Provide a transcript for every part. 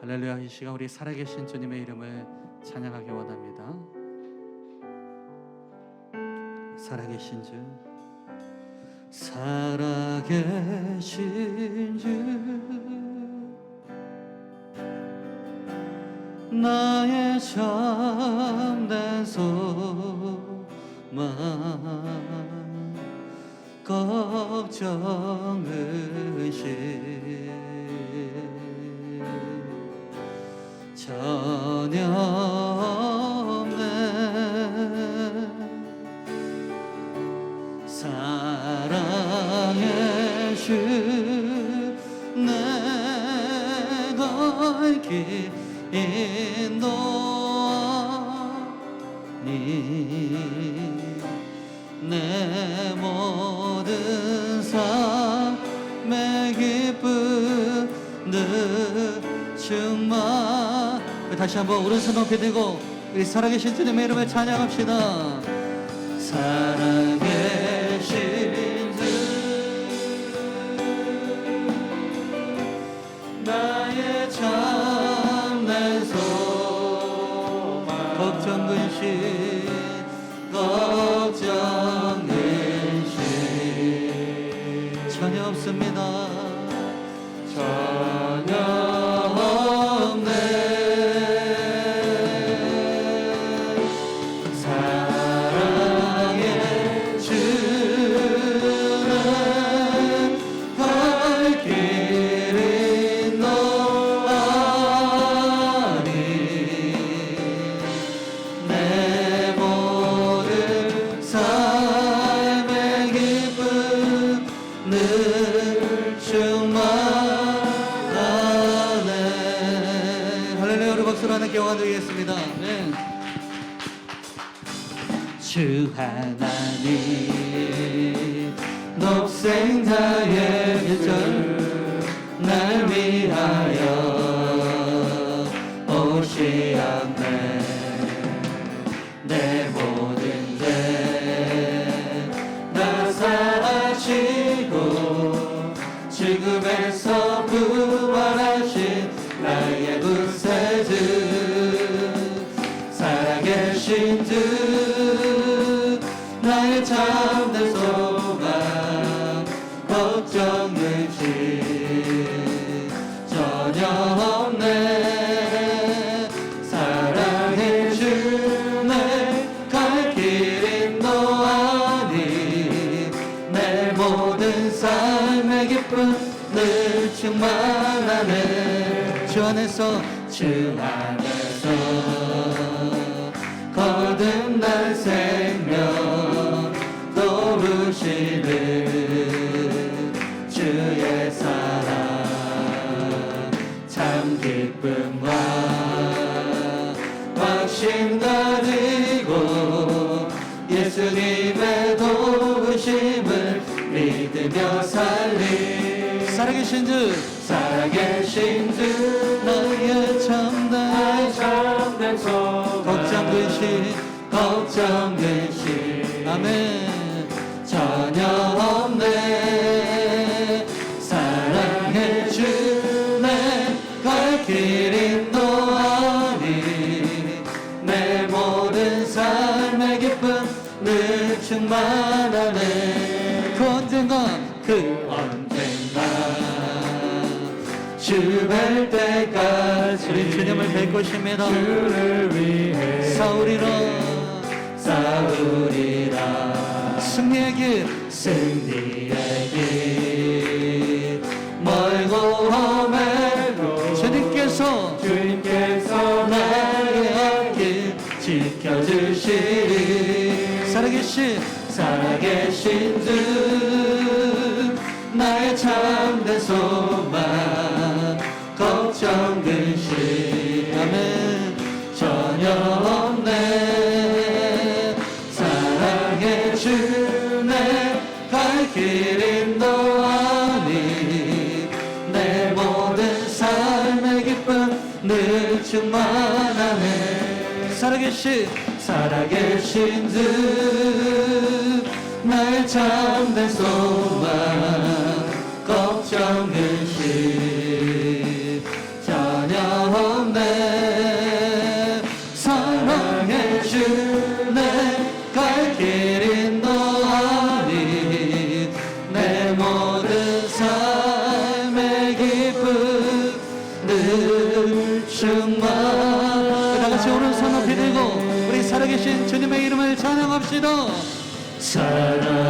할렐루야. 이 시간 우리 살아계신 주님의 이름을 찬양하기 원합니다. 살아계신 주, 살아계신 주, 나의 참된 소망, 걱정 의심 전혀 없네. 사랑의 주, 내가 길 인도하니 내 모든 삶의 기쁨 늘 충만. 다시 한번 오른손 높이 들고 우리 살아계신 주님의 이름을 찬양합시다. 살아계신 주, 나의 참된 소망, 걱정 근심, 걱정 근심 전혀 없습니다. 전혀 없네. 사랑의 주는 갈 길 인도하니 내 모든 삶의 기쁨 늘 충만하네. 할렐루야. 우리 박수로 하나님께 영광 드리겠습니다. 네. 주 하나님 독생자의 계절 날 위하여 오시었네. 내 모든 죄 다 사하시고 지금에서 부활하신 나의 구세주, 살아계신 주, 나의 참된 소망, 걱정 의심 전혀 없네. 사랑해 주네 갈 길 인도하니 내 모든 삶의 기쁨 늘 충만하네. 주 안에서, 주 안에서 거듭난 생명 도우시는 주의 사랑, 참 기쁨과 확신 가지고 예수님의 도우심을 믿으며 살리. 살아계신 주, 살아계신 주, 나의 참된 소망, 걱정 근심, 걱정 근심 아멘 전혀 없네. 사랑해 주네 갈 길 인도하니 내 모든 삶의 기쁨 늘 충만하네. 그 언젠가 주 뵐 때까지 우리 주님을 뵐 것입니다. 주를 위해 싸우리라 승리의 길 멀고 험해도 주님께서 나의 앞길 지켜주시리. 살아계신 주, 나의 참된 소망, 걱정 근심 아멘 전혀 없네. 사랑해 주네 갈 길 인도하니 내 모든 삶의 기쁨 늘 충만하네. 살아계신 주, 나의 참된 소망, 걱정 근심 전혀 충만. 다 같이 오른손 높이 들고 우리 살아계신 주님의 이름을 찬양합시다. 살아계신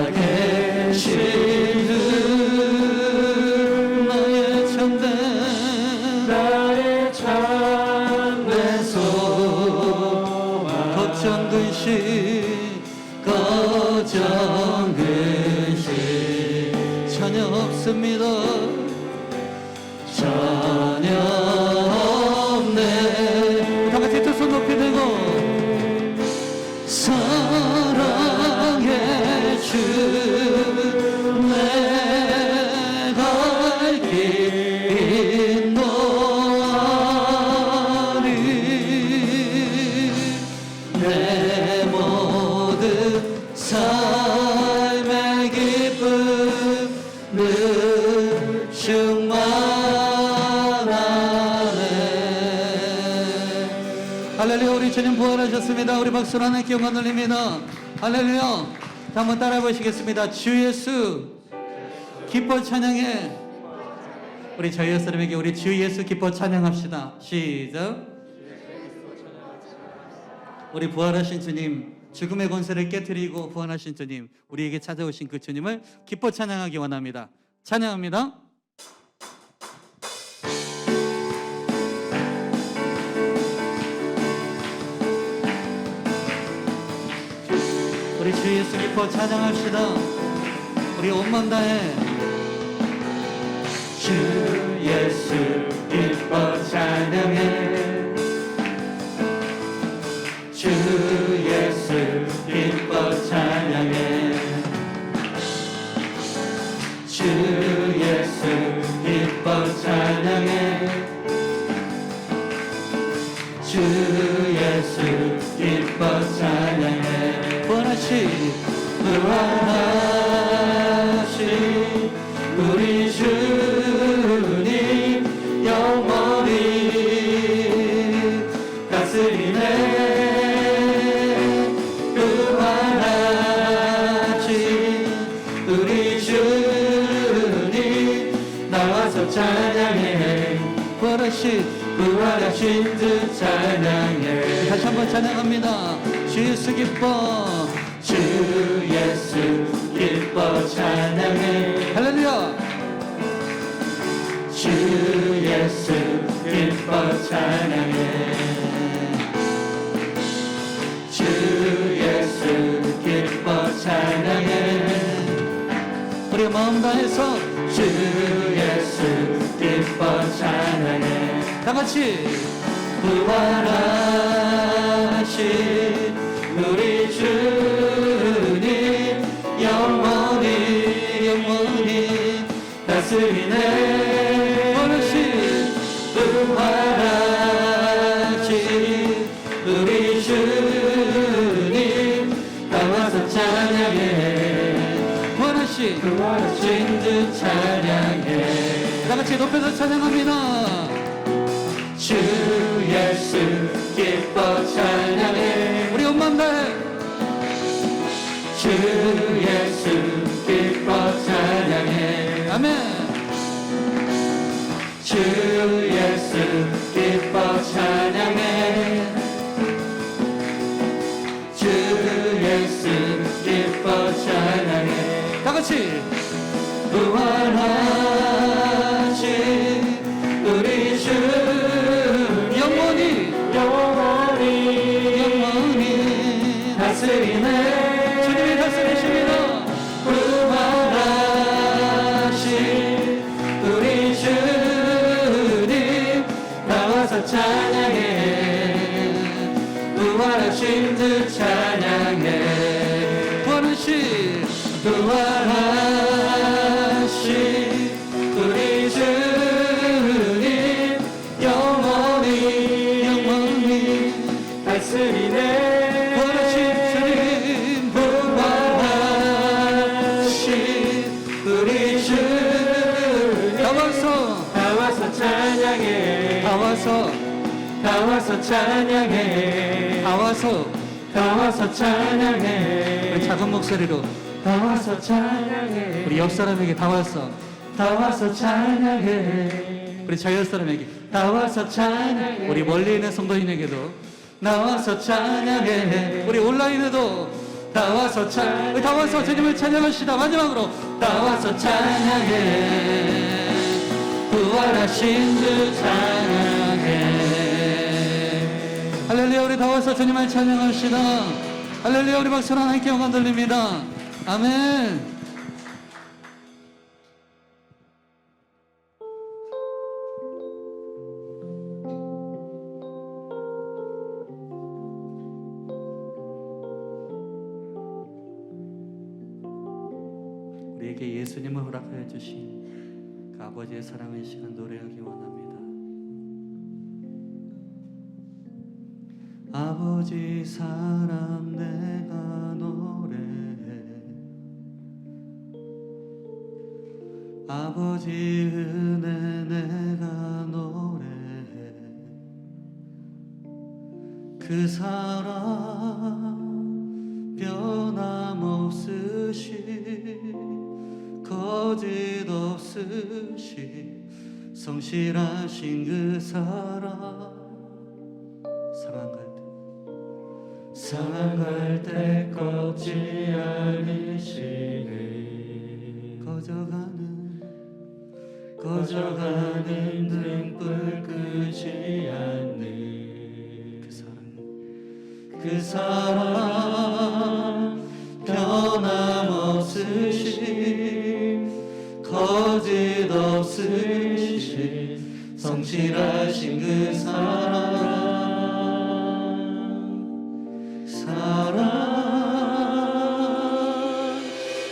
나의 참된 소망. 걱정 근심 전혀 없습니다. 전혀 없네. 다 같이 두 손 높이 들고 사랑의 주 내가 길 인도하리. 내 모든 삶의 기쁨 늘 충만하네. 할렐루야. 우리 주님 부활하셨습니다. 우리 박수로 하나님께 영광 돌립니다. 할렐루야. 한번 따라 보시겠습니다. 주 예수 기뻐 찬양해. 우리 저희 예수님에게 우리 주 예수 기뻐 찬양합시다. 시작. 우리 부활하신 주님, 죽음의 권세를 깨뜨리고 부활하신 주님, 우리에게 찾아오신 그 주님을 기뻐 찬양하기 원합니다. 찬양합니다. 우리 주 예수 기뻐 찬양합시다. 우리 온몸 다해 주 예수 기뻐 찬양해. 주 예수 기뻐 찬양해. 주 예수 기뻐 찬양해. 주 예수 기뻐 찬양해. 부활하신 우리 주님 영원히 다스리네. 부활하신 우리 주님 나와서 찬양해. 부활하신 주 찬양해. 다시 한번 찬양합니다. 주 예수 기뻐. 주 예수 기뻐 찬양해. 할렐루야. 주 예수 기뻐 찬양해. 주 예수 기뻐 찬양해. 우리 마음 다해서 주 예수 기뻐 찬양해. 다 같이 부활하신 우리 주님 영원히 다스리네. 부활하신 우리 주님 나와서 찬양해. 부활하신 주 찬양해. 다 같이 높여서 찬양합니다. 주 예수 기뻐 찬양해. 우리 온몸 다해 주 예수 기뻐 찬양해. 아멘. 주 예수 기뻐 찬양해. 주 예수 기뻐 찬양해. 다 같이 부활하신 우리 주 영원히 다스리네. 주님이 다스리십니다. 부활하신 우리 주님 나와서 찬양해. 부활하신 주 찬양해. 부활하신 우리 주님 영원히 다스리네. 부활하신 우리 주님 나와서 찬양해. 나와서 찬양해. 나와서 찬양해. 우리 작은 목소리로 나와서 찬양해. 우리 옆 사람에게 나와서 찬양해. 우리 저 옆 사람에게 나와서 찬양. 우리 멀리 있는 성도인에게도 나와서 찬양해. 우리 온라인에도 나와서 찬양. 다 와서 주님을 찬양합시다. 마지막으로 나와서 찬양해. 부활하신 주 찬양해. 할렐루야. 우리 다 와서 주님을 찬양합시다. 할렐루야. 우리 박수로 하나님께 영광 돌립니다. 아멘. 우리에게 예수님을 허락하여 주신 그 아버지의 사랑의 시간 노래하기 원합니다. 아버지 사랑 내가 노래해. 아버지 은혜 내가 노래해. 그 사랑 변함없으신 거짓 없으신 성실하신 그 사랑. 사랑할 때 꺾지 않으시네. 꺼져가는 등불 끄지 않는 그 사랑 변함없으신 거짓 없으신 성실하신 그 사랑.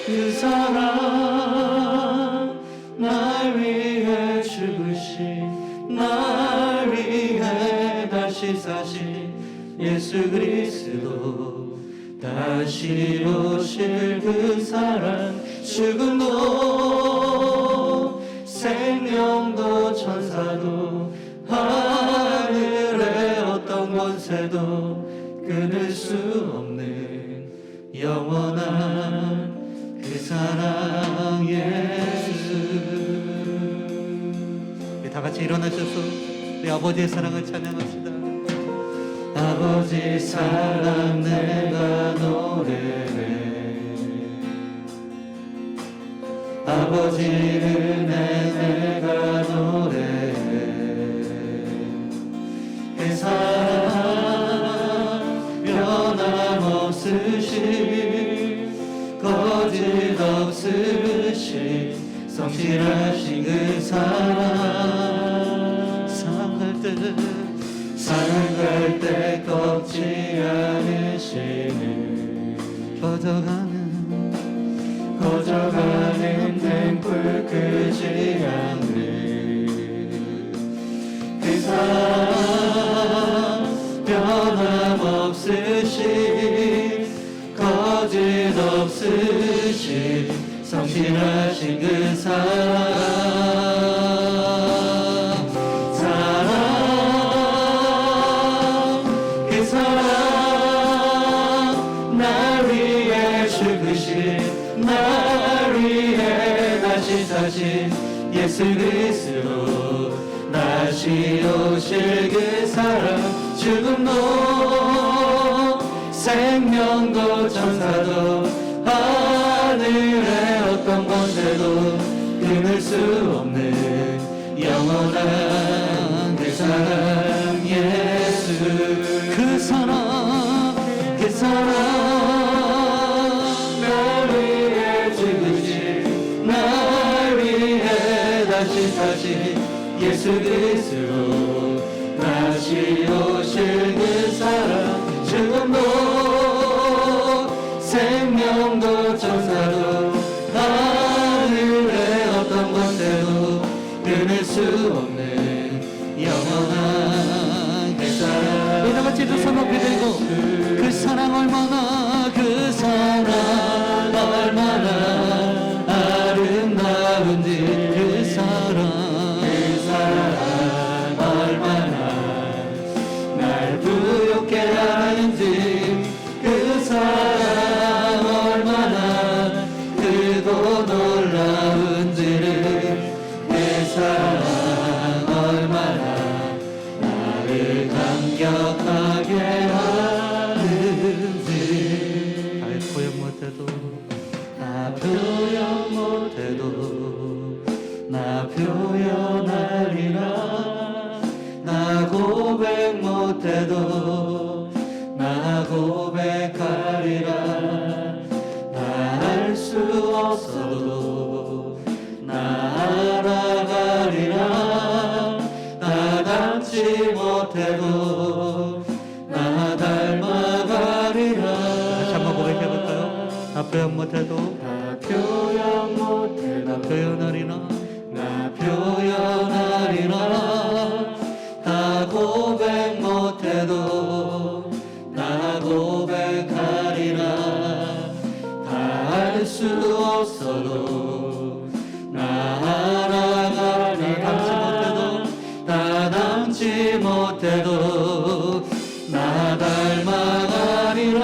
그 사랑 날 위해 죽으신 날 위해 다시 사신 예수 그리스도 다시 오실 그 사랑. 죽음도 생명도 천사도 하늘의 어떤 권세도 끊을 수 없는 영원한 그 사랑 예수. 우리 다 같이 일어나셔서 우리 아버지의 사랑을 찬양합시다. 아버지 사랑 내가 노래해. 아버지 은혜 내가 노래해. 그 사랑 변함없으신 거짓 없으신 성실하신 그 사랑. 사랑할 때 꺾지 않으시는 꺼져가는 등불 끄지 않는 그 사랑 변함없으신 거짓 없으신 성실하신 그 사랑. 그 사랑 날 위해 죽으신 날 위해 다시 사신 예수 그리스도 다시 오실 그 사랑. 죽음도 생명도 천사도 하늘의 어떤 권세도 끊을 수 없는 영원한 그 사랑 예수. 그 사랑 날 위해 죽으신 날 위해 다시 사신 예수 그리스도 다시 오실 그 사랑. 죽음도 생명도 천사도 하늘의 어떤 권세도 끊을 수 없는 영원한 그 사랑. 우리 다 같이 두 손 높이 들고 그 사랑 얼마나 그 사랑 얼마나 아름다운지 그 사랑 얼마나 날 부욕해 하는지 그 사랑 얼마나 크고 놀라운지를 그 사랑 얼마나 나 표현하리라. 나 고백 못해도 나 고백하리라. 나 알 수 없어도 나 알아가리라. 나 닮지 못해도 나 닮아가리라. 다시 한번 고백해볼까요? 나 표현 못해도 나 표현 못해도 나 표현하리라. 나 표현하리라. 나 고백 못해도 나 고백하리라. 다 알 수 없어도 나 알아가리라. 나 닮지 못해도 나 닮아가리라.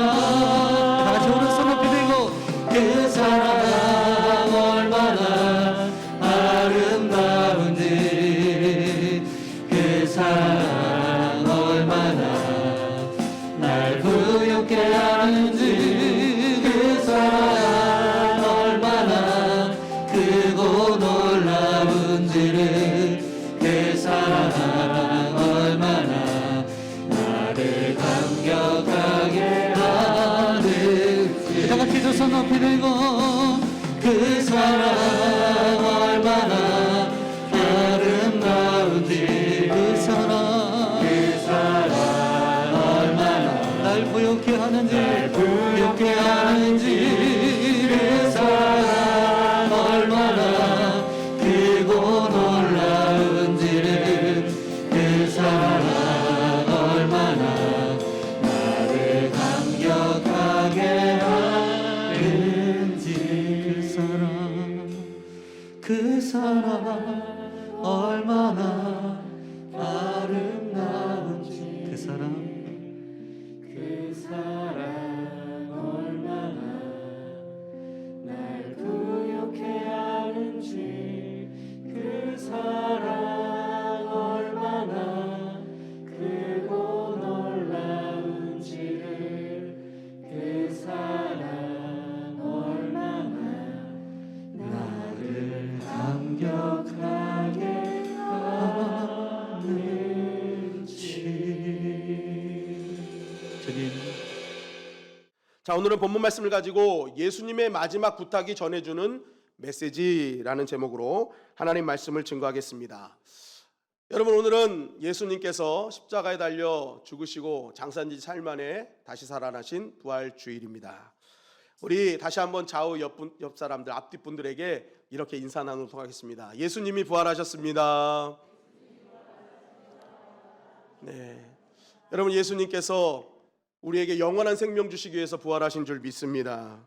다 같이 오른손 높이 들고 그 사랑 얼마나 아름다운지, 그 사랑 얼마나 날 부유케 하는지, 그 사랑 얼마나 크고 놀라운지를, 그 사랑 얼마나 나를 감격하게 하는지. 다 같이 두 손 높이 들고 그 사랑 얼마나 아름다운지, 그 사랑 얼마나 날 부욕해 하는지 부욕케 하는지, 그 사랑 얼마나 크고 놀라운지를, 그 사랑 얼마나 나를 감격하게 하는지. 그 사랑 얼마나 아름다운지, 그 사랑 그 사랑 얼마나 날 부욕케 하는지, 그 사랑 얼마나 크고 놀라운지를, 그 사랑 얼마나 나를 감격하게 하는지. 주님 자, 오늘은 본문 말씀을 가지고 예수님의 마지막 부탁이 전해주는 메시지라는 제목으로 하나님 말씀을 증거하겠습니다. 여러분, 오늘은 예수님께서 십자가에 달려 죽으시고 장사진 사흘 만에 다시 살아나신 부활 주일입니다. 우리 다시 한번 좌우 옆 사람들, 앞뒤 분들에게 이렇게 인사 나누도록 하겠습니다. 예수님이 부활하셨습니다. 네, 여러분, 예수님께서 우리에게 영원한 생명 주시기 위해서 부활하신 줄 믿습니다.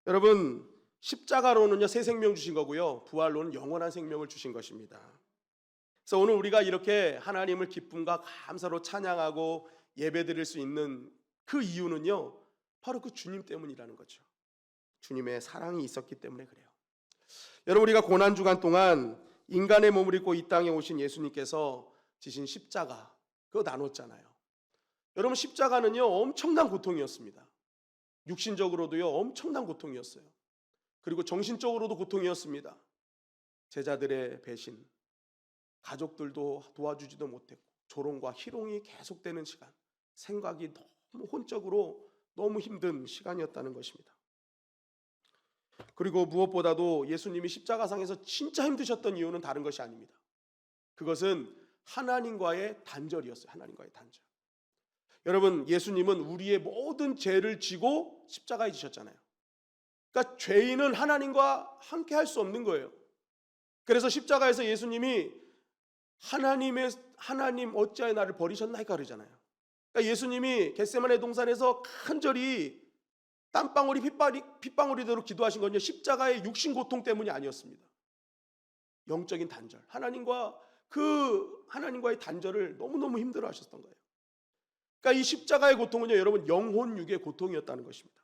여러분, 십자가로는요 새 생명 주신 거고요, 부활로는 영원한 생명을 주신 것입니다. 그래서 오늘 우리가 이렇게 하나님을 기쁨과 감사로 찬양하고 예배드릴 수 있는 그 이유는요, 바로 그 주님 때문이라는 거죠. 주님의 사랑이 있었기 때문에 그래요. 여러분, 우리가 고난주간 동안 인간의 몸을 입고 이 땅에 오신 예수님께서 지신 십자가, 그거 나눴잖아요. 여러분, 십자가는요 엄청난 고통이었습니다. 육신적으로도요 엄청난 고통이었어요. 그리고 정신적으로도 고통이었습니다. 제자들의 배신, 가족들도 도와주지도 못했고, 조롱과 희롱이 계속되는 시간, 생각이 너무 혼적으로 너무 힘든 시간이었다는 것입니다. 그리고 무엇보다도 예수님이 십자가상에서 진짜 힘드셨던 이유는 다른 것이 아닙니다. 그것은 하나님과의 단절이었어요. 하나님과의 단절. 여러분, 예수님은 우리의 모든 죄를 지고 십자가에 지셨잖아요. 그러니까 죄인은 하나님과 함께 할 수 없는 거예요. 그래서 십자가에서 예수님이 하나님 어찌하여 나를 버리셨나이까 그러잖아요. 그러니까 예수님이 겟세마네 동산에서 간절히 땀방울이 핏방울이대로 기도하신 건요, 십자가의 육신 고통 때문이 아니었습니다. 영적인 단절, 하나님과의 단절을 너무너무 힘들어하셨던 거예요. 그러니까 이 십자가의 고통은요, 여러분, 영혼 육의 고통이었다는 것입니다.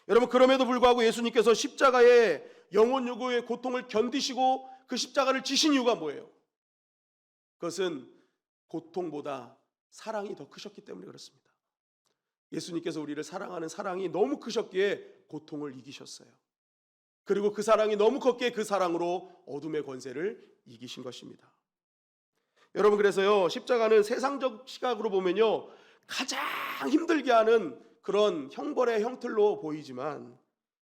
여러분, 그럼에도 불구하고 예수님께서 십자가의 영혼 육의 고통을 견디시고 그 십자가를 지신 이유가 뭐예요? 그것은 고통보다 사랑이 더 크셨기 때문에 그렇습니다. 예수님께서 우리를 사랑하는 사랑이 너무 크셨기에 고통을 이기셨어요. 그리고 그 사랑이 너무 컸기에 그 사랑으로 어둠의 권세를 이기신 것입니다. 여러분, 그래서요, 십자가는 세상적 시각으로 보면요, 가장 힘들게 하는 그런 형벌의 형틀로 보이지만,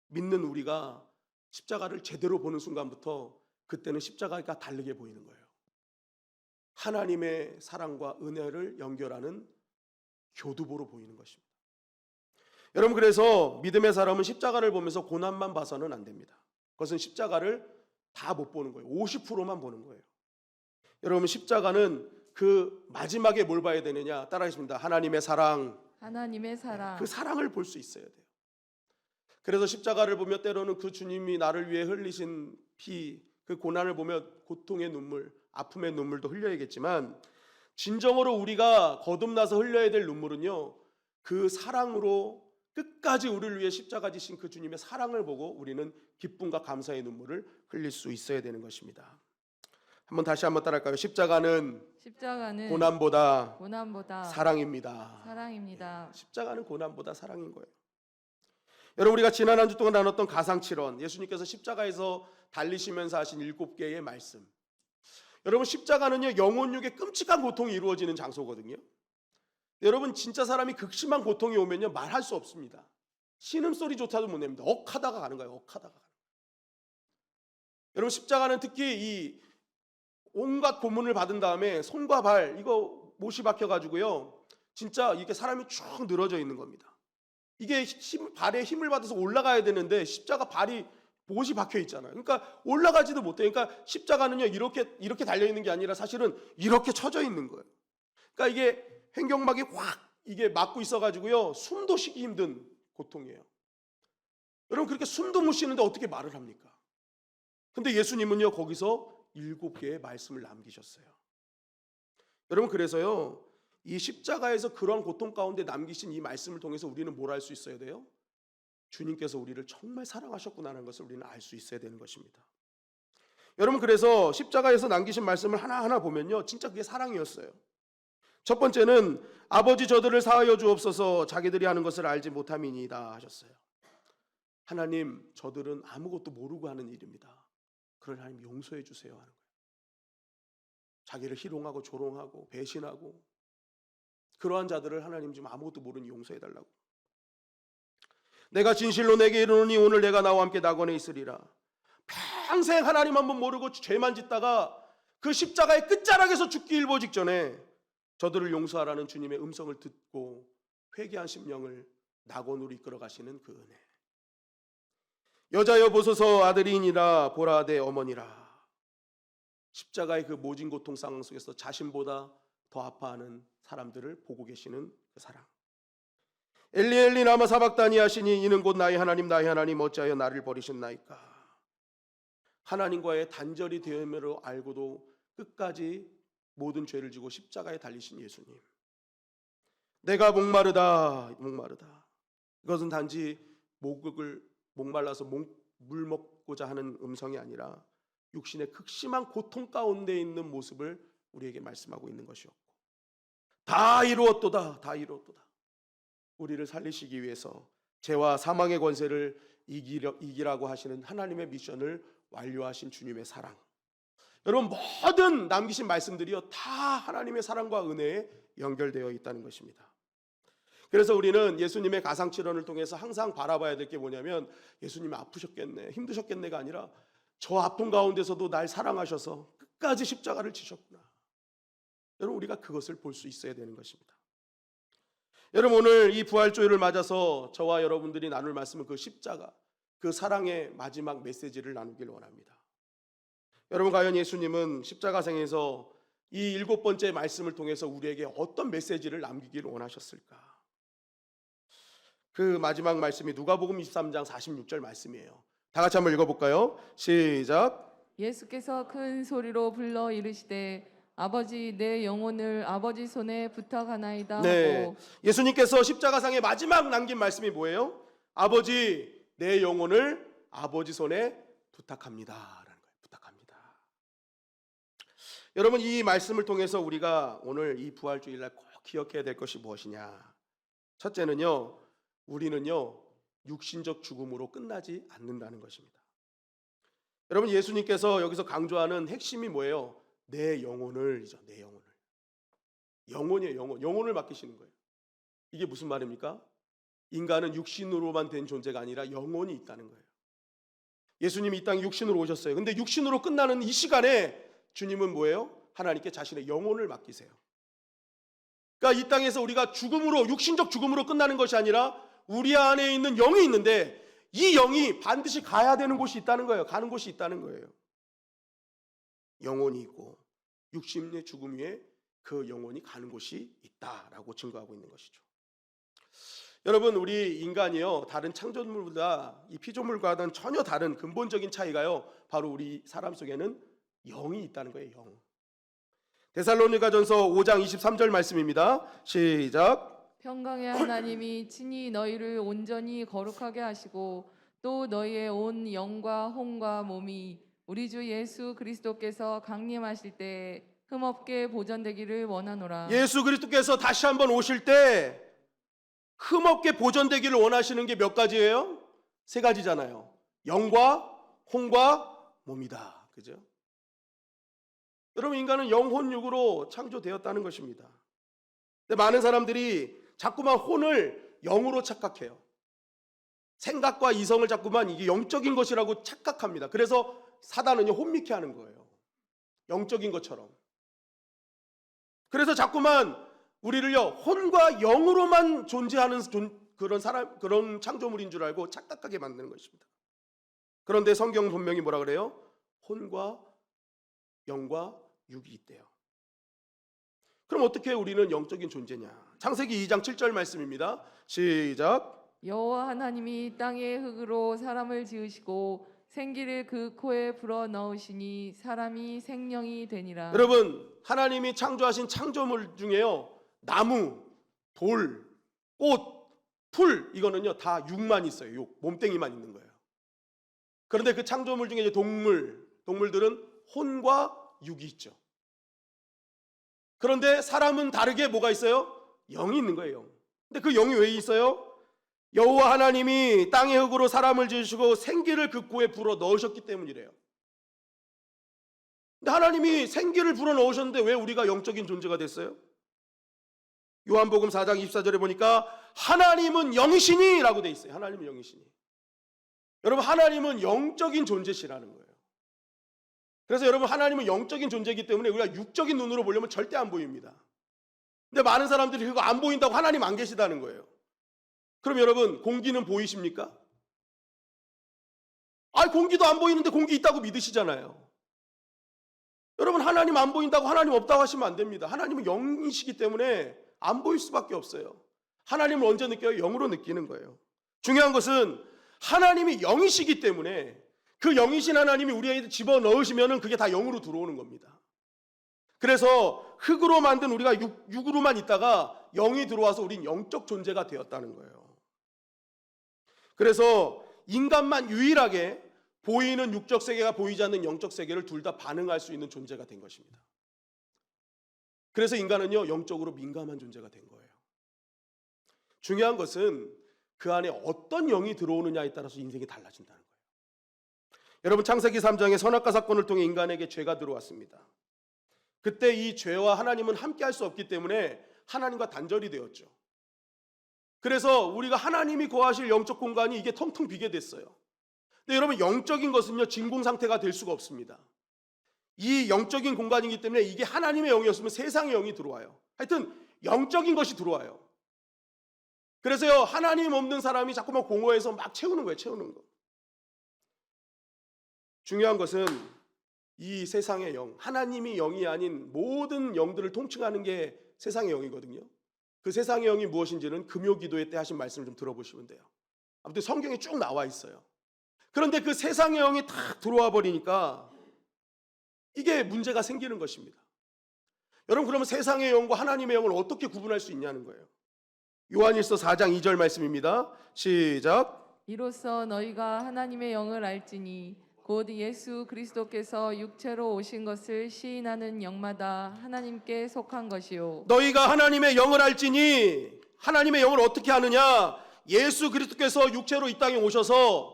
믿는 우리가 십자가를 제대로 보는 순간부터 그때는 십자가가 다르게 보이는 거예요. 하나님의 사랑과 은혜를 연결하는 교두보로 보이는 것입니다. 여러분, 그래서 믿음의 사람은 십자가를 보면서 고난만 봐서는 안 됩니다. 그것은 십자가를 다 못 보는 거예요. 50%만 보는 거예요. 여러분, 십자가는 그 마지막에 뭘 봐야 되느냐? 따라하겠습니다. 하나님의 사랑. 하나님의 사랑. 그 사랑을 볼 수 있어야 돼요. 그래서 십자가를 보며 때로는 그 주님이 나를 위해 흘리신 피, 그 고난을 보며 고통의 눈물, 아픔의 눈물도 흘려야겠지만, 진정으로 우리가 거듭나서 흘려야 될 눈물은요, 그 사랑으로 끝까지 우리를 위해 십자가 지신 그 주님의 사랑을 보고 우리는 기쁨과 감사의 눈물을 흘릴 수 있어야 되는 것입니다. 다시 한번 따라할까요? 십자가는 고난보다 사랑입니다. 사랑입니다. 십자가는 고난보다 사랑인 거예요. 여러분, 우리가 지난 한 주 동안 나눴던 가상칠언, 예수님께서 십자가에서 달리시면서 하신 7개의 말씀. 여러분, 십자가는요, 영혼육의 끔찍한 고통이 이루어지는 장소거든요. 여러분, 진짜 사람이 극심한 고통이 오면요, 말할 수 없습니다. 신음소리조차도 못 냅니다. 억하다가 가는 거예요. 억하다가. 여러분, 십자가는 특히 이 온갖 고문을 받은 다음에 손과 발, 이거 못이 박혀가지고요, 진짜 이게 사람이 쭉 늘어져 있는 겁니다. 이게 발에 힘을 받아서 올라가야 되는데 십자가 발이 못이 박혀 있잖아요. 그러니까 올라가지도 못해요. 그러니까 십자가는요, 이렇게 달려 있는 게 아니라 사실은 이렇게 쳐져 있는 거예요. 그러니까 이게 횡격막이 확 이게 막고 있어가지고요, 숨도 쉬기 힘든 고통이에요. 여러분, 그렇게 숨도 못 쉬는데 어떻게 말을 합니까? 근데 예수님은요, 거기서 7개의 말씀을 남기셨어요. 여러분, 그래서요, 이 십자가에서 그런 고통 가운데 남기신 이 말씀을 통해서 우리는 뭘 알 수 있어야 돼요? 주님께서 우리를 정말 사랑하셨구나라는 것을 우리는 알 수 있어야 되는 것입니다. 여러분, 그래서 십자가에서 남기신 말씀을 하나하나 보면요, 진짜 그게 사랑이었어요. 첫 번째는 아버지 저들을 사하여 주옵소서 자기들이 하는 것을 알지 못함이니이다 하셨어요. 하나님, 저들은 아무것도 모르고 하는 일입니다. 그걸 하나님 용서해 주세요 하는 거예요. 자기를 희롱하고 조롱하고 배신하고 그러한 자들을 하나님 지금 아무것도 모르니 용서해 달라고. 내가 진실로 내게 이르노니 오늘 내가 나와 함께 낙원에 있으리라. 평생 하나님 한번 모르고 죄만 짓다가 그 십자가의 끝자락에서 죽기 일보 직전에 저들을 용서하라는 주님의 음성을 듣고 회개한 심령을 낙원으로 이끌어 가시는 그 은혜. 여자여 보소서 아들이니라 보라 내 어머니라. 십자가의 그 모진 고통 상황 속에서 자신보다 더 아파하는 사람들을 보고 계시는 그 사랑. 엘리 엘리 라마 사박다니 하시니 이는 곧 나의 하나님 어찌하여 나를 버리셨나이까. 하나님과의 단절이 되음으로 알고도 끝까지 모든 죄를 지고 십자가에 달리신 예수님. 내가 목마르다. 이것은 단지 목말라서 물 먹고자 하는 음성이 아니라 육신의 극심한 고통 가운데 있는 모습을 우리에게 말씀하고 있는 것이었고, 다 이루었도다. 우리를 살리시기 위해서 죄와 사망의 권세를 이기라고 하시는 하나님의 미션을 완료하신 주님의 사랑. 여러분, 모든 남기신 말씀들이요, 다 하나님의 사랑과 은혜에 연결되어 있다는 것입니다. 그래서 우리는 예수님의 가상칠언을 통해서 항상 바라봐야 될 게 뭐냐면, 예수님이 아프셨겠네, 힘드셨겠네가 아니라 저 아픔 가운데서도 날 사랑하셔서 끝까지 십자가를 지셨구나. 여러분, 우리가 그것을 볼 수 있어야 되는 것입니다. 여러분, 오늘 이 부활주일을 맞아서 저와 여러분들이 나눌 말씀은 그 십자가, 그 사랑의 마지막 메시지를 나누길 원합니다. 여러분, 과연 예수님은 십자가상에서 이 7번째 말씀을 통해서 우리에게 어떤 메시지를 남기기를 원하셨을까? 그 마지막 말씀이 누가복음 23장 46절 말씀이에요. 다 같이 한번 읽어볼까요? 시작. 예수께서 큰 소리로 불러 이르시되 아버지 내 영혼을 아버지 손에 부탁하나이다 하고. 예수님께서 십자가상의 마지막 남긴 말씀이 뭐예요? 아버지 내 영혼을 아버지 손에 부탁합니다 라는 거예요. 부탁합니다. 여러분, 이 말씀을 통해서 우리가 오늘 이 부활주일날 꼭 기억해야 될 것이 무엇이냐? 첫째는요, 우리는요 육신적 죽음으로 끝나지 않는다는 것입니다. 여러분 예수님께서 여기서 강조하는 핵심이 뭐예요? 내 영혼을이죠. 내 영혼을. 영혼이에요. 영혼. 영혼을 맡기시는 거예요. 이게 무슨 말입니까? 인간은 육신으로만 된 존재가 아니라 영혼이 있다는 거예요. 예수님이 이 땅에 육신으로 오셨어요. 근데 육신으로 끝나는 이 시간에 주님은 뭐예요? 하나님께 자신의 영혼을 맡기세요. 그러니까 이 땅에서 우리가 죽음으로, 육신적 죽음으로 끝나는 것이 아니라 우리 안에 있는 영이 있는데 이 영이 반드시 가야 되는 곳이 있다는 거예요. 가는 곳이 있다는 거예요. 영혼이 있고 육신의 죽음 위에 그 영혼이 가는 곳이 있다라고 증거하고 있는 것이죠. 여러분, 우리 인간이요, 다른 창조물보다 이 피조물과는 전혀 다른 근본적인 차이가요, 바로 우리 사람 속에는 영이 있다는 거예요. 영. 데살로니가전서 5장 23절 말씀입니다. 시작. 평강의 하나님이 친히 너희를 온전히 거룩하게 하시고 또 너희의 온 영과 혼과 몸이 우리 주 예수 그리스도께서 강림하실 때 흠없게 보존되기를 원하노라. 예수 그리스도께서 다시 한번 오실 때 흠없게 보존되기를 원하시는 게 몇 가지예요? 세 가지잖아요. 영과 혼과 몸이다. 그죠? 여러분, 인간은 영혼 육으로 창조되었다는 것입니다. 근데 많은 사람들이 자꾸만 혼을 영으로 착각해요. 생각과 이성을 자꾸만 이게 영적인 것이라고 착각합니다. 그래서 사단은요, 혼미케 하는 거예요. 영적인 것처럼. 그래서 자꾸만 우리를요, 혼과 영으로만 존재하는 그런 창조물인 줄 알고 착각하게 만드는 것입니다. 그런데 성경 분명히 뭐라 그래요? 혼과 영과 육이 있대요. 그럼 어떻게 우리는 영적인 존재냐? 창세기 2장 7절 말씀입니다. 시작. 여호와 하나님이 땅의 흙으로 사람을 지으시고 생기를 그 코에 불어 넣으시니 사람이 생명이 되니라. 여러분, 하나님이 창조하신 창조물 중에요, 나무, 돌, 꽃, 풀, 이거는요 다 육만 있어요. 육, 몸뚱이만 있는 거예요. 그런데 그 창조물 중에 이제 동물들은 혼과 육이 있죠. 그런데 사람은 다르게 뭐가 있어요? 영이 있는 거예요. 영. 근데 그 영이 왜 있어요? 여호와 하나님이 땅의 흙으로 사람을 지으시고 생기를 그 코에 불어 넣으셨기 때문이래요. 근데 하나님이 생기를 불어 넣으셨는데 왜 우리가 영적인 존재가 됐어요? 요한복음 4장 24절에 보니까 하나님은 영이시니 라고 돼 있어요. 하나님은 영이시니. 여러분, 하나님은 영적인 존재시라는 거예요. 그래서 여러분, 하나님은 영적인 존재이기 때문에 우리가 육적인 눈으로 보려면 절대 안 보입니다. 근데 많은 사람들이 그거 안 보인다고 하나님 안 계시다는 거예요. 그럼 여러분, 공기는 보이십니까? 공기도 안 보이는데 공기 있다고 믿으시잖아요. 여러분, 하나님 안 보인다고 하나님 없다고 하시면 안 됩니다. 하나님은 영이시기 때문에 안 보일 수밖에 없어요. 하나님을 언제 느껴요? 영으로 느끼는 거예요. 중요한 것은 하나님이 영이시기 때문에 그 영이신 하나님이 우리에게 집어넣으시면 그게 다 영으로 들어오는 겁니다. 그래서 흙으로 만든 우리가 육으로만 있다가 영이 들어와서 우린 영적 존재가 되었다는 거예요. 그래서 인간만 유일하게 보이는 육적 세계가 보이지 않는 영적 세계를 둘 다 반응할 수 있는 존재가 된 것입니다. 그래서 인간은요, 영적으로 민감한 존재가 된 거예요. 중요한 것은 그 안에 어떤 영이 들어오느냐에 따라서 인생이 달라진다는 거예요. 여러분, 창세기 3장의 선악과 사건을 통해 인간에게 죄가 들어왔습니다. 그때 이 죄와 하나님은 함께 할 수 없기 때문에 하나님과 단절이 되었죠. 그래서 우리가 하나님이 거하실 영적 공간이 이게 텅텅 비게 됐어요. 근데 여러분, 영적인 것은요, 진공 상태가 될 수가 없습니다. 이 영적인 공간이기 때문에 이게 하나님의 영이었으면 세상의 영이 들어와요. 하여튼 영적인 것이 들어와요. 그래서요, 하나님 없는 사람이 자꾸만 공허해서 막 채우는 거예요. 채우는 거. 중요한 것은 이 세상의 영, 하나님이 영이 아닌 모든 영들을 통칭하는 게 세상의 영이거든요. 그 세상의 영이 무엇인지는 금요기도회 때 하신 말씀을 좀 들어보시면 돼요. 아무튼 성경에 쭉 나와 있어요. 그런데 그 세상의 영이 다 들어와 버리니까 이게 문제가 생기는 것입니다. 여러분, 그러면 세상의 영과 하나님의 영을 어떻게 구분할 수 있냐는 거예요. 요한일서 4장 2절 말씀입니다. 시작. 이로써 너희가 하나님의 영을 알지니 곧 예수 그리스도께서 육체로 오신 것을 시인하는 영마다 하나님께 속한 것이요. 너희가 하나님의 영을 알지니, 하나님의 영을 어떻게 아느냐? 예수 그리스도께서 육체로 이 땅에 오셔서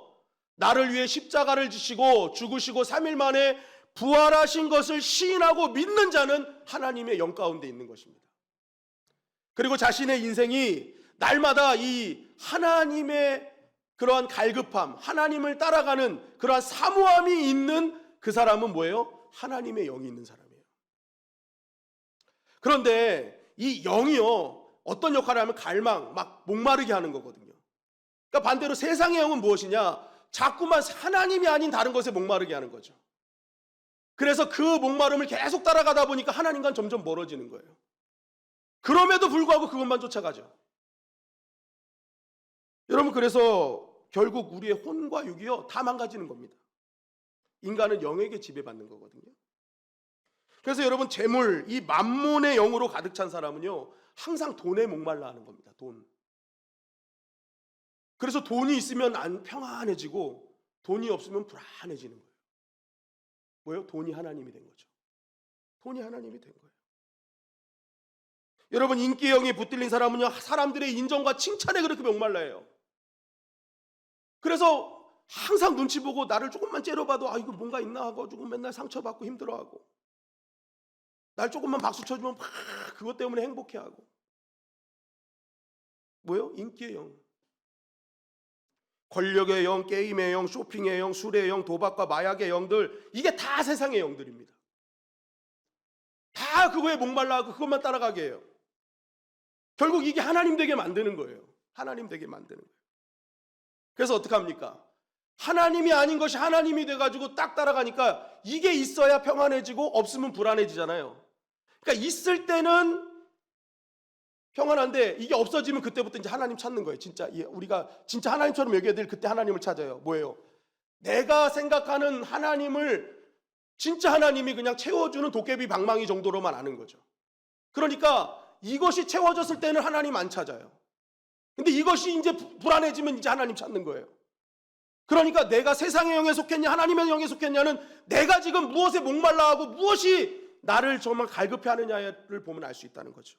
나를 위해 십자가를 지시고 죽으시고 3일 만에 부활하신 것을 시인하고 믿는 자는 하나님의 영 가운데 있는 것입니다. 그리고 자신의 인생이 날마다 이 하나님의 그러한 갈급함, 하나님을 따라가는 그러한 사모함이 있는 그 사람은 뭐예요? 하나님의 영이 있는 사람이에요. 그런데 이 영이요, 어떤 역할을 하면 갈망, 막 목마르게 하는 거거든요. 그러니까 반대로 세상의 영은 무엇이냐? 자꾸만 하나님이 아닌 다른 것에 목마르게 하는 거죠. 그래서 그 목마름을 계속 따라가다 보니까 하나님과는 점점 멀어지는 거예요. 그럼에도 불구하고 그것만 쫓아가죠. 여러분, 그래서 결국 우리의 혼과 육이요, 다 망가지는 겁니다. 인간은 영에게 지배받는 거거든요. 그래서 여러분, 재물, 이 만몬의 영으로 가득 찬 사람은요, 항상 돈에 목말라 하는 겁니다. 돈. 그래서 돈이 있으면 안 평안해지고 돈이 없으면 불안해지는 거예요. 뭐예요? 돈이 하나님이 된 거죠. 돈이 하나님이 된 거예요. 여러분, 인기의 영이 붙들린 사람은요, 사람들의 인정과 칭찬에 그렇게 목말라해요. 그래서 항상 눈치 보고 나를 조금만 째려봐도 아, 이거 뭔가 있나 하고 조금 맨날 상처받고 힘들어하고, 날 조금만 박수 쳐주면 막 그것 때문에 행복해하고. 뭐예요? 인기의 영. 권력의 영, 게임의 영, 쇼핑의 영, 술의 영, 도박과 마약의 영들, 이게 다 세상의 영들입니다. 다 그거에 목말라하고 그것만 따라가게 해요. 결국 이게 하나님 되게 만드는 거예요. 하나님 되게 만드는 거예요. 그래서 어떻게 합니까? 하나님이 아닌 것이 하나님이 돼가지고 딱 따라가니까 이게 있어야 평안해지고 없으면 불안해지잖아요. 그러니까 있을 때는 평안한데 이게 없어지면 그때부터 이제 하나님 찾는 거예요. 진짜 우리가 진짜 하나님처럼 여겨야 될 그때 하나님을 찾아요. 뭐예요? 내가 생각하는 하나님을 진짜 하나님이 그냥 채워주는 도깨비 방망이 정도로만 아는 거죠. 그러니까 이것이 채워졌을 때는 하나님 안 찾아요. 근데 이것이 이제 불안해지면 이제 하나님 찾는 거예요. 그러니까 내가 세상의 영에 속했냐 하나님의 영에 속했냐는 내가 지금 무엇에 목말라하고 무엇이 나를 정말 갈급해하느냐를 보면 알 수 있다는 거죠.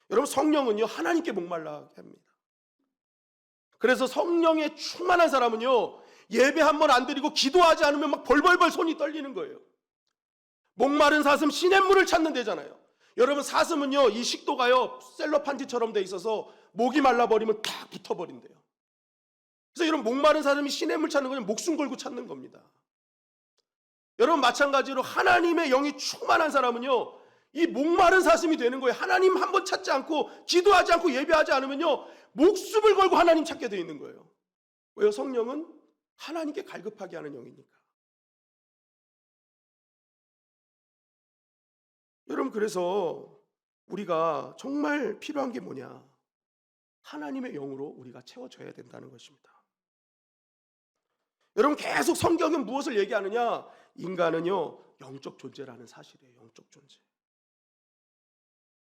여러분, 성령은요, 하나님께 목말라하게 합니다. 그래서 성령에 충만한 사람은요, 예배 한 번 안 드리고 기도하지 않으면 막 벌벌벌 손이 떨리는 거예요. 목마른 사슴 시냇물을 찾는 데잖아요. 여러분, 사슴은요, 이 식도가요 셀로판지처럼 돼 있어서 목이 말라버리면 탁 붙어버린대요. 그래서 여러분, 목마른 사슴이 시냇물 찾는 건 목숨 걸고 찾는 겁니다. 여러분, 마찬가지로 하나님의 영이 충만한 사람은요, 이 목마른 사슴이 되는 거예요. 하나님 한 번 찾지 않고 기도하지 않고 예배하지 않으면요, 목숨을 걸고 하나님 찾게 되어 있는 거예요. 왜요? 성령은 하나님께 갈급하게 하는 영이니까. 여러분, 그래서 우리가 정말 필요한 게 뭐냐? 하나님의 영으로 우리가 채워져야 된다는 것입니다. 여러분, 계속 성경은 무엇을 얘기하느냐? 인간은요, 영적 존재라는 사실이에요. 영적 존재.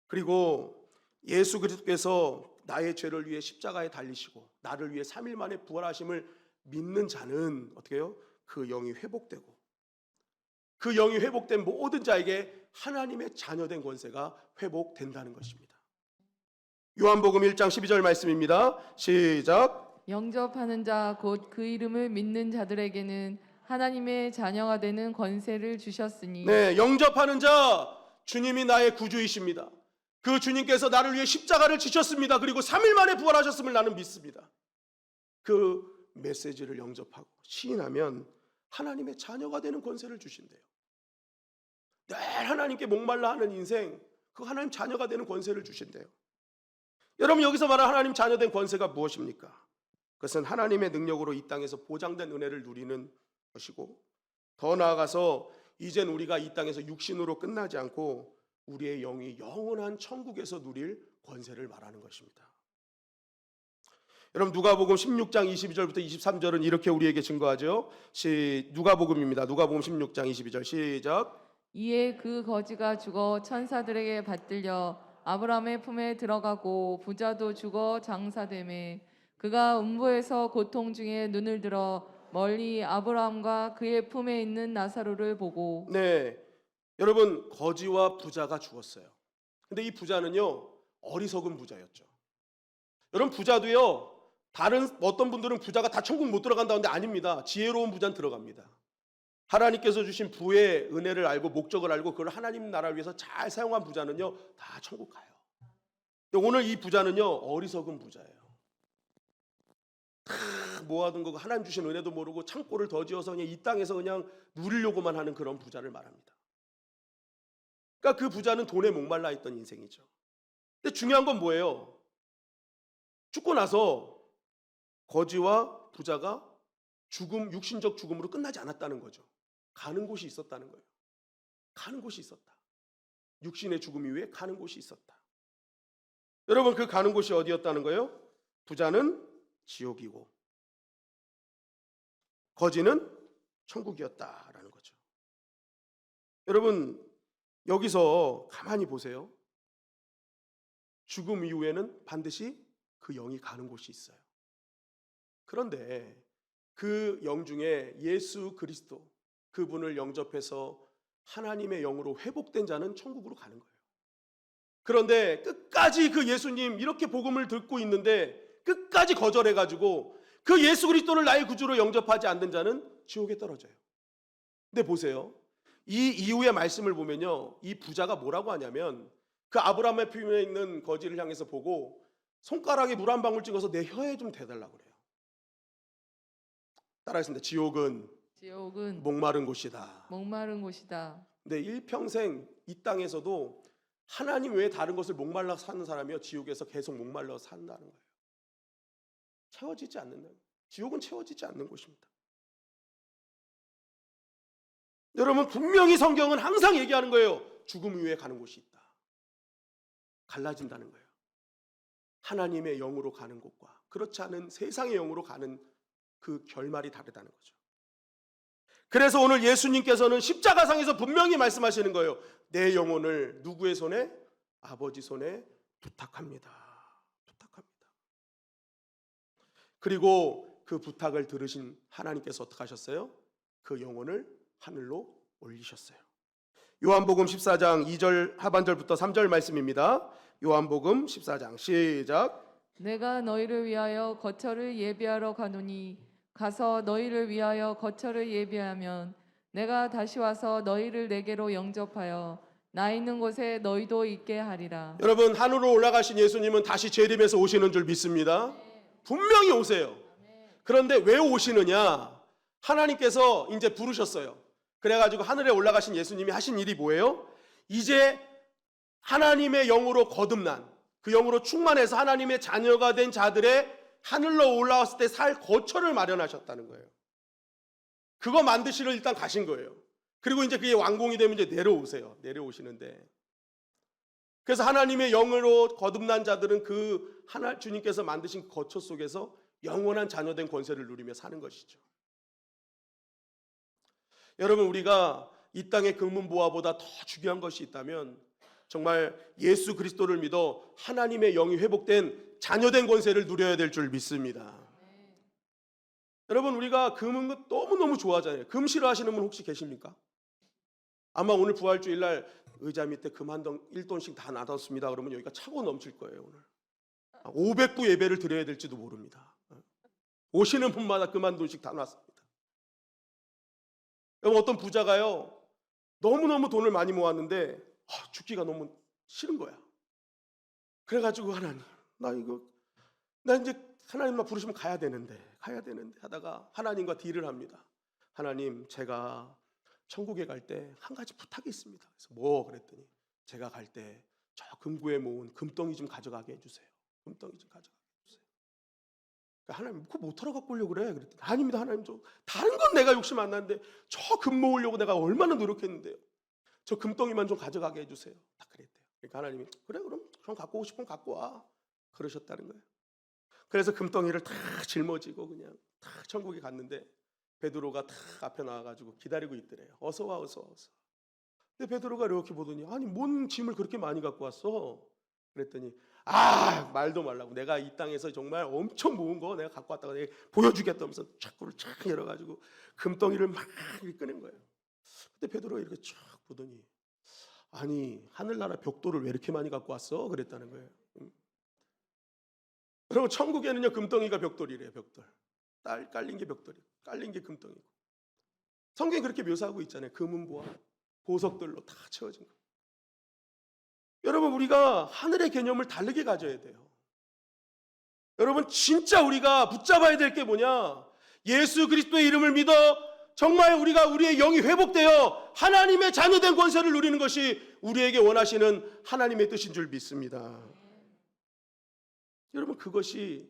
그리고 예수 그리스도께서 나의 죄를 위해 십자가에 달리시고 나를 위해 3일 만에 부활하심을 믿는 자는 어떻게 해요? 그 영이 회복되고 그 영이 회복된 모든 자에게 하나님의 자녀된 권세가 회복된다는 것입니다. 요한복음 1장 12절 말씀입니다. 시작. 영접하는 자 곧 그 이름을 믿는 자들에게는 하나님의 자녀가 되는 권세를 주셨으니. 네, 영접하는 자, 주님이 나의 구주이십니다. 그 주님께서 나를 위해 십자가를 지셨습니다. 그리고 3일 만에 부활하셨음을 나는 믿습니다. 그 메시지를 영접하고 시인하면 하나님의 자녀가 되는 권세를 주신대요. 늘 하나님께 목말라 하는 인생, 그 하나님 자녀가 되는 권세를 주신대요. 여러분, 여기서 말하는 하나님 자녀된 권세가 무엇입니까? 그것은 하나님의 능력으로 이 땅에서 보장된 은혜를 누리는 것이고, 더 나아가서 이젠 우리가 이 땅에서 육신으로 끝나지 않고 우리의 영이 영원한 천국에서 누릴 권세를 말하는 것입니다. 여러분, 누가복음 16장 22절부터 23절은 이렇게 우리에게 증거하죠. 누가복음입니다. 누가복음 16장 22절 시작. 이에 그 거지가 죽어 천사들에게 받들려 아브라함의 품에 들어가고 부자도 죽어 장사되매 그가 음부에서 고통 중에 눈을 들어 멀리 아브라함과 그의 품에 있는 나사로를 보고. 네, 여러분, 거지와 부자가 죽었어요. 근데 이 부자는요, 어리석은 부자였죠. 여러분, 부자도요, 다른 어떤 분들은 부자가 다 천국 못 들어간다는데 아닙니다. 지혜로운 부자는 들어갑니다. 하나님께서 주신 부의 은혜를 알고 목적을 알고 그걸 하나님 나라를 위해서 잘 사용한 부자는요 다 천국 가요. 근데 오늘 이 부자는요 어리석은 부자예요. 다 모아둔 거 하나님 주신 은혜도 모르고 창고를 더 지어서 그냥 이 땅에서 그냥 누리려고만 하는 그런 부자를 말합니다. 그러니까 그 부자는 돈에 목말라 있던 인생이죠. 근데 중요한 건 뭐예요? 죽고 나서 거지와 부자가 죽음, 육신적 죽음으로 끝나지 않았다는 거죠. 가는 곳이 있었다는 거예요. 가는 곳이 있었다. 육신의 죽음 이후에 가는 곳이 있었다. 여러분 그 가는 곳이 어디였다는 거예요? 부자는 지옥이고 거지는 천국이었다라는 거죠. 여러분 여기서 가만히 보세요. 죽음 이후에는 반드시 그 영이 가는 곳이 있어요. 그런데 그 영 중에 예수 그리스도 그분을 영접해서 하나님의 영으로 회복된 자는 천국으로 가는 거예요. 그런데 끝까지 그 예수님 이렇게 복음을 듣고 있는데 끝까지 거절해가지고 그 예수 그리스도를 나의 구주로 영접하지 않는 자는 지옥에 떨어져요. 근데 보세요. 이 이후의 말씀을 보면요. 이 부자가 뭐라고 하냐면 그 아브라함의 품에 있는 거지를 향해서 보고 손가락에 물 한 방울 찍어서 내 혀에 좀 대달라고 그래요. 따라하겠습니다. 지옥은 목마른 곳이다. 목마른 곳이다. 근데 일평생 이 땅에서도 하나님 외에 다른 것을 목말라 사는 사람이요 지옥에서 계속 목말라 산다는 거예요. 채워지지 않는 지옥은 채워지지 않는 곳입니다. 여러분 분명히 성경은 항상 얘기하는 거예요. 죽음 이후에 가는 곳이 있다. 갈라진다는 거예요. 하나님의 영으로 가는 곳과 그렇지 않은 세상의 영으로 가는 그 결말이 다르다는 거죠. 그래서 오늘 예수님께서는 십자가상에서 분명히 말씀하시는 거예요. 내 영혼을 누구의 손에? 아버지 손에 부탁합니다. 부탁합니다. 그리고 그 부탁을 들으신 하나님께서 어떻게 하셨어요? 그 영혼을 하늘로 올리셨어요. 요한복음 14장 2절 하반절부터 3절 말씀입니다. 요한복음 14장 시작. 내가 너희를 위하여 거처를 예비하러 가노니 가서 너희를 위하여 거처를 예비하면 내가 다시 와서 너희를 내게로 영접하여 나 있는 곳에 너희도 있게 하리라. 여러분 하늘로 올라가신 예수님은 다시 재림해서 오시는 줄 믿습니다. 분명히 오세요. 그런데 왜 오시느냐? 하나님께서 이제 부르셨어요. 그래가지고 하늘에 올라가신 예수님이 하신 일이 뭐예요? 이제 하나님의 영으로 거듭난 그 영으로 충만해서 하나님의 자녀가 된 자들의 하늘로 올라왔을 때 살 거처를 마련하셨다는 거예요. 그거 만드시러 일단 가신 거예요. 그리고 이제 그게 완공이 되면 이제 내려오세요. 내려오시는데 그래서 하나님의 영으로 거듭난 자들은 그 하나 주님께서 만드신 거처 속에서 영원한 자녀된 권세를 누리며 사는 것이죠. 여러분 우리가 이 땅의 금은보화보다 더 중요한 것이 있다면 정말 예수 그리스도를 믿어 하나님의 영이 회복된 자녀된 권세를 누려야 될 줄 믿습니다. 여러분 우리가 금은 너무너무 좋아하잖아요. 금 싫어하시는 분 혹시 계십니까? 아마 오늘 부활주일날 의자 밑에 금 한 덩 1돈씩 다 놔뒀습니다. 그러면 여기가 차고 넘칠 거예요. 오늘 500부 예배를 드려야 될지도 모릅니다. 오시는 분마다 금 한 돈씩 다 놨습니다. 여러분 어떤 부자가요 너무너무 돈을 많이 모았는데 죽기가 너무 싫은 거야. 그래가지고 하나님 나 이제 하나님만 부르시면 가야 되는데 하다가 하나님과 딜을 합니다. 하나님 제가 천국에 갈 때 한 가지 부탁이 있습니다. 그래서 뭐 그랬더니 제가 갈 때 저 금구에 모은 금덩이 좀 가져가게 해주세요. 금덩이 좀 가져가게 해주세요. 그러니까 하나님 그거 못 하러 갖고 오려고 그래. 그랬더니 아닙니다. 하나님 좀 다른 건 내가 욕심 안 나는데 저 금 모으려고 내가 얼마나 노력했는데요. 저 금덩이만 좀 가져가게 해주세요. 다 그랬대요. 그러니까 하나님이 그래 그럼 갖고 오고 싶으면 갖고 와. 그러셨다는 거예요. 그래서 금덩이를 다 짊어지고 그냥 다 천국에 갔는데 베드로가 다 앞에 나와가지고 기다리고 있더래요. 어서 와. 근데 베드로가 이렇게 보더니 아니 뭔 짐을 그렇게 많이 갖고 왔어? 그랬더니 말도 말라고 내가 이 땅에서 정말 엄청 모은 거 내가 갖고 왔다가 내가 보여주겠다면서 창고를 쫙 열어가지고 금덩이를 막 이렇게 꺼낸 거예요. 근데 베드로가 이렇게 쫙 보더니 아니 하늘나라 벽돌을 왜 이렇게 많이 갖고 왔어? 그랬다는 거예요. 여러분 천국에는요 금덩이가 벽돌이래요. 벽돌. 깔린 게 벽돌이고 깔린 게 금덩이고. 성경이 그렇게 묘사하고 있잖아요. 금은보화 보석들로 다 채워진 거. 여러분 우리가 하늘의 개념을 다르게 가져야 돼요. 여러분 진짜 우리가 붙잡아야 될 게 뭐냐? 예수 그리스도의 이름을 믿어 정말 우리의 영이 회복되어 하나님의 자녀된 권세를 누리는 것이 우리에게 원하시는 하나님의 뜻인 줄 믿습니다. 여러분 그것이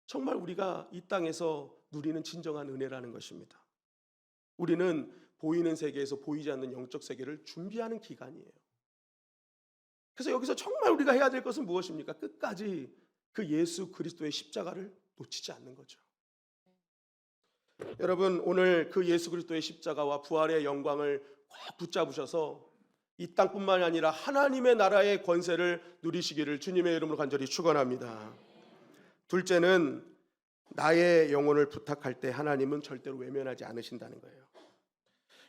정말 우리가 이 땅에서 누리는 진정한 은혜라는 것입니다. 우리는 보이는 세계에서 보이지 않는 영적 세계를 준비하는 기간이에요. 그래서 여기서 정말 우리가 해야 될 것은 무엇입니까? 끝까지 그 예수 그리스도의 십자가를 놓치지 않는 거죠. 여러분 오늘 그 예수 그리스도의 십자가와 부활의 영광을 꼭 붙잡으셔서 이 땅뿐만 아니라 하나님의 나라의 권세를 누리시기를 주님의 이름으로 간절히 축원합니다. 둘째는 나의 영혼을 부탁할 때 하나님은 절대로 외면하지 않으신다는 거예요.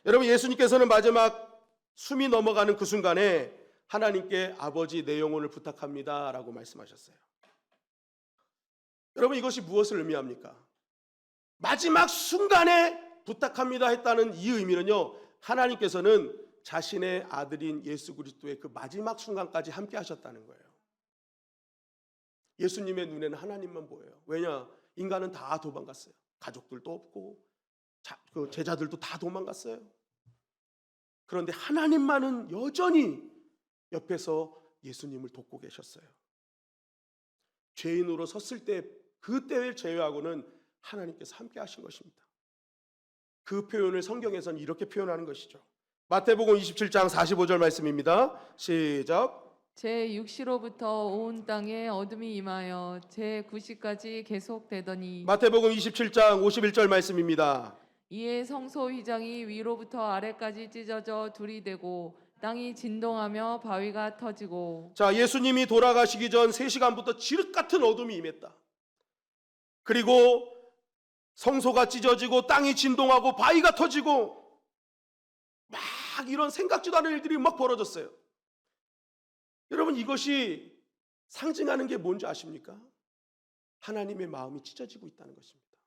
여러분 예수님께서는 마지막 숨이 넘어가는 그 순간에 하나님께 아버지 내 영혼을 부탁합니다 라고 말씀하셨어요. 여러분 이것이 무엇을 의미합니까? 마지막 순간에 부탁합니다 했다는 이 의미는요, 하나님께서는 자신의 아들인 예수 그리스도의 그 마지막 순간까지 함께 하셨다는 거예요. 예수님의 눈에는 하나님만 보여요. 왜냐? 인간은 다 도망갔어요. 가족들도 없고 제자들도 다 도망갔어요. 그런데 하나님만은 여전히 옆에서 예수님을 돕고 계셨어요. 죄인으로 섰을 때 그때를 제외하고는 하나님께서 함께 하신 것입니다. 그 표현을 성경에서는 이렇게 표현하는 것이죠. 마태복음 27장 45절 말씀입니다. 시작. 제 6시로부터 온 땅에 어둠이 임하여 제 9시까지 계속되더니 마태복음 27장 51절 말씀입니다. 이에 성소 휘장이 위로부터 아래까지 찢어져 둘이 되고 땅이 진동하며 바위가 터지고. 자, 예수님이 돌아가시기 전 3시간부터 지륵 같은 어둠이 임했다. 그리고 성소가 찢어지고 땅이 진동하고 바위가 터지고 막 이런 생각지도 않은 일들이 막 벌어졌어요. 여러분 이것이 상징하는 게 뭔지 아십니까? 하나님의 마음이 찢어지고 있다는 것입니다.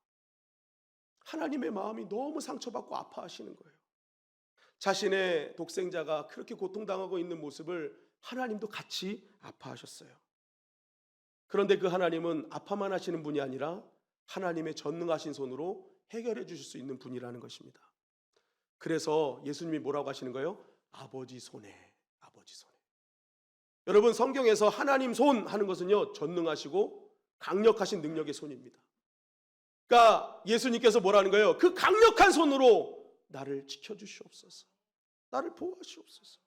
하나님의 마음이 너무 상처받고 아파하시는 거예요. 자신의 독생자가 그렇게 고통당하고 있는 모습을 하나님도 같이 아파하셨어요. 그런데 그 하나님은 아파만 하시는 분이 아니라 하나님의 전능하신 손으로 해결해 주실 수 있는 분이라는 것입니다. 그래서 예수님이 뭐라고 하시는 거예요? 아버지 손에, 아버지 손에. 여러분 성경에서 하나님 손 하는 것은요, 전능하시고 강력하신 능력의 손입니다. 그러니까 예수님께서 뭐라는 거예요? 그 강력한 손으로 나를 지켜주시옵소서, 나를 보호하시옵소서.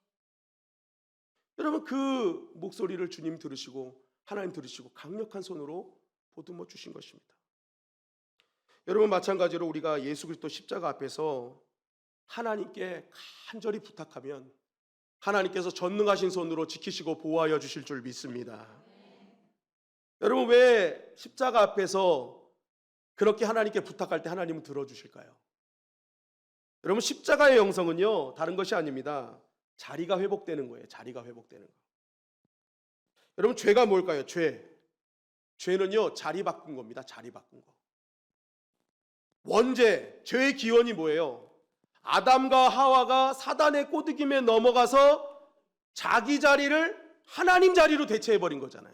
여러분 그 목소리를 주님 들으시고 하나님 들으시고 강력한 손으로 보듬어 주신 것입니다. 여러분 마찬가지로 우리가 예수 그리스도 십자가 앞에서 하나님께 간절히 부탁하면 하나님께서 전능하신 손으로 지키시고 보호하여 주실 줄 믿습니다. 여러분 왜 십자가 앞에서 그렇게 하나님께 부탁할 때 하나님은 들어주실까요? 여러분 십자가의 영성은요 다른 것이 아닙니다. 자리가 회복되는 거예요. 자리가 회복되는 거. 여러분 죄가 뭘까요? 죄는요 자리 바꾼 겁니다. 자리 바꾼 거. 원죄, 죄의 기원이 뭐예요? 아담과 하와가 사단의 꼬드김에 넘어가서 자기 자리를 하나님 자리로 대체해버린 거잖아요.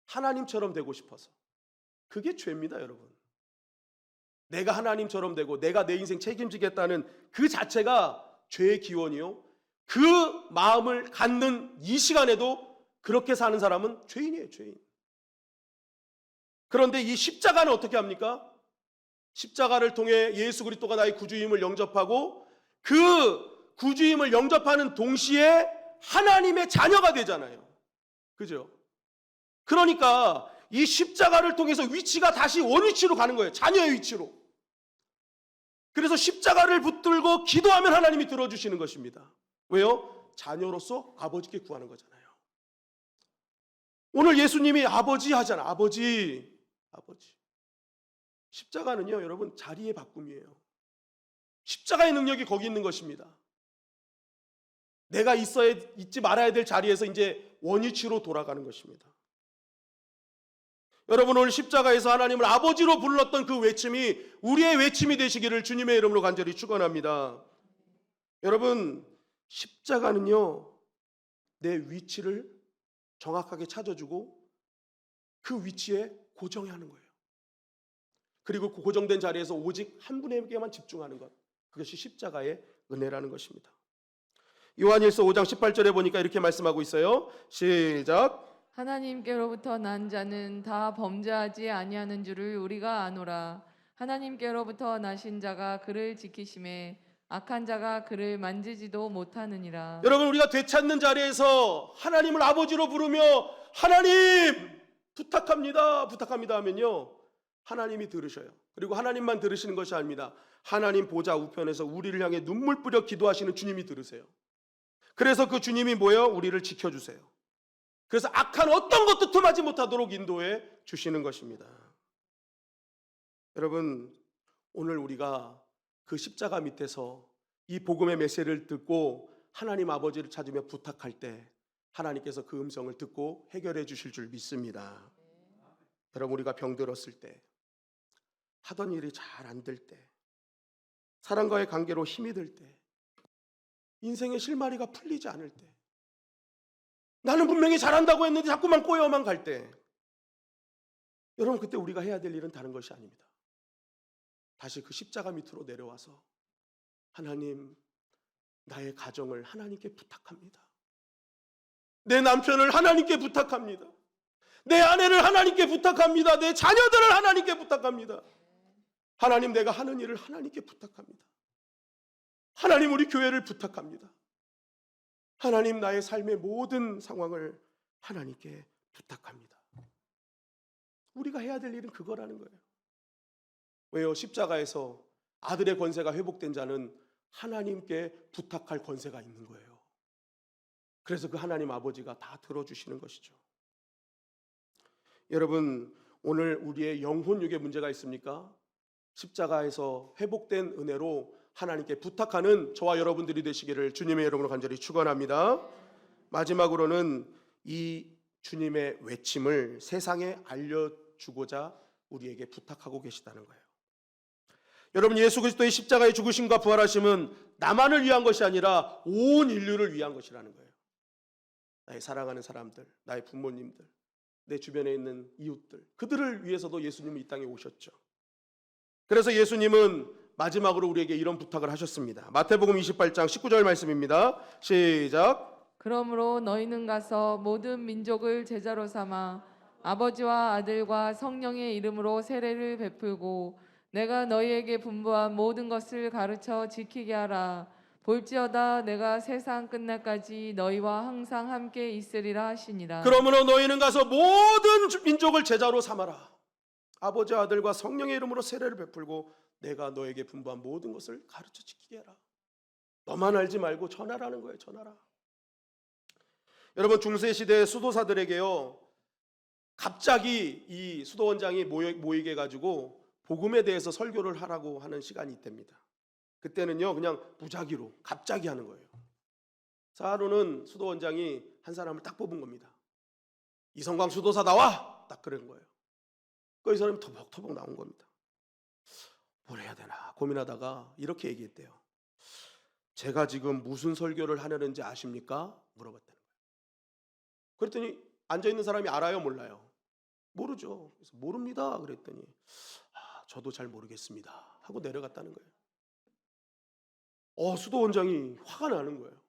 하나님처럼 되고 싶어서. 그게 죄입니다, 여러분. 내가 하나님처럼 되고 내가 내 인생 책임지겠다는 그 자체가 죄의 기원이요. 그 마음을 갖는 이 시간에도 그렇게 사는 사람은 죄인이에요, 죄인. 그런데 이 십자가는 어떻게 합니까? 십자가를 통해 예수 그리스도가 나의 구주임을 영접하고 그 구주임을 영접하는 동시에 하나님의 자녀가 되잖아요. 그죠? 그러니까 이 십자가를 통해서 위치가 다시 원위치로 가는 거예요. 자녀의 위치로. 그래서 십자가를 붙들고 기도하면 하나님이 들어주시는 것입니다. 왜요? 자녀로서 아버지께 구하는 거잖아요. 오늘 예수님이 아버지 하잖아. 아버지. 십자가는요, 여러분 자리의 바꿈이에요. 십자가의 능력이 거기 있는 것입니다. 내가 있지 말아야 될 자리에서 이제 원위치로 돌아가는 것입니다. 여러분, 오늘 십자가에서 하나님을 아버지로 불렀던 그 외침이 우리의 외침이 되시기를 주님의 이름으로 간절히 축원합니다. 여러분, 십자가는요, 내 위치를 정확하게 찾아주고 그 위치에 고정해 하는 거예요. 그리고 그 고정된 자리에서 오직 한 분에게만 집중하는 것, 그것이 십자가의 은혜라는 것입니다. 요한일서 5장 18절에 보니까 이렇게 말씀하고 있어요. 시작. 하나님께로부터 난 자는 다 범죄하지 아니하는 줄을 우리가 아노라. 하나님께로부터 나신 자가 그를 지키심에 악한 자가 그를 만지지도 못하느니라. 여러분, 우리가 되찾는 자리에서 하나님을 아버지로 부르며 하나님 부탁합니다, 부탁합니다 하면요, 하나님이 들으셔요. 그리고 하나님만 들으시는 것이 아닙니다. 하나님 보좌 우편에서 우리를 향해 눈물 뿌려 기도하시는 주님이 들으세요. 그래서 그 주님이 뭐예요? 우리를 지켜주세요. 그래서 악한 어떤 것도 틈하지 못하도록 인도해 주시는 것입니다. 여러분, 오늘 우리가 그 십자가 밑에서 이 복음의 메시지를 듣고 하나님 아버지를 찾으며 부탁할 때 하나님께서 그 음성을 듣고 해결해 주실 줄 믿습니다. 여러분, 우리가 병들었을 때, 하던 일이 잘 안 될 때, 사람과의 관계로 힘이 들 때, 인생의 실마리가 풀리지 않을 때, 나는 분명히 잘한다고 했는데 자꾸만 꼬여만 갈 때, 여러분, 그때 우리가 해야 될 일은 다른 것이 아닙니다. 다시 그 십자가 밑으로 내려와서 하나님, 나의 가정을 하나님께 부탁합니다. 내 남편을 하나님께 부탁합니다. 내 아내를 하나님께 부탁합니다. 내 자녀들을 하나님께 부탁합니다. 하나님, 내가 하는 일을 하나님께 부탁합니다. 하나님, 우리 교회를 부탁합니다. 하나님, 나의 삶의 모든 상황을 하나님께 부탁합니다. 우리가 해야 될 일은 그거라는 거예요. 왜요? 십자가에서 아들의 권세가 회복된 자는 하나님께 부탁할 권세가 있는 거예요. 그래서 그 하나님 아버지가 다 들어주시는 것이죠. 여러분, 오늘 우리의 영혼육에 문제가 있습니까? 십자가에서 회복된 은혜로 하나님께 부탁하는 저와 여러분들이 되시기를 주님의 이름으로 간절히 축원합니다. 마지막으로는 이 주님의 외침을 세상에 알려주고자 우리에게 부탁하고 계시다는 거예요. 여러분, 예수 그리스도의 십자가의 죽으심과 부활하심은 나만을 위한 것이 아니라 온 인류를 위한 것이라는 거예요. 나의 사랑하는 사람들, 나의 부모님들, 내 주변에 있는 이웃들, 그들을 위해서도 예수님은 이 땅에 오셨죠. 그래서 예수님은 마지막으로 우리에게 이런 부탁을 하셨습니다. 마태복음 28장 19절 말씀입니다. 시작. 그러므로 너희는 가서 모든 민족을 제자로 삼아 아버지와 아들과 성령의 이름으로 세례를 베풀고 내가 너희에게 분부한 모든 것을 가르쳐 지키게 하라. 볼지어다 내가 세상 끝날까지 너희와 항상 함께 있으리라 하시니라. 그러므로 너희는 가서 모든 민족을 제자로 삼아라. 아버지, 아들과 성령의 이름으로 세례를 베풀고 내가 너에게 분부한 모든 것을 가르쳐 지키게 해라. 너만 알지 말고 전하라는 거예요. 전하라. 여러분, 중세 시대 수도사들에게요, 갑자기 이 수도원장이 모이게 해가지고 복음에 대해서 설교를 하라고 하는 시간이 있답니다. 그때는요, 그냥 무작위로 갑자기 하는 거예요. 하루는 수도원장이 한 사람을 딱 뽑은 겁니다. 이성광 수도사 나와! 딱 그런 거예요. 그 이 사람이 터벅터벅 나온 겁니다. 뭘 해야 되나 고민하다가 이렇게 얘기했대요. 제가 지금 무슨 설교를 하려는지 아십니까? 물어봤다는 거예요. 그랬더니 앉아있는 사람이 알아요, 몰라요? 모르죠. 그래서 모릅니다. 그랬더니 저도 잘 모르겠습니다 하고 내려갔다는 거예요. 수도원장이 화가 나는 거예요.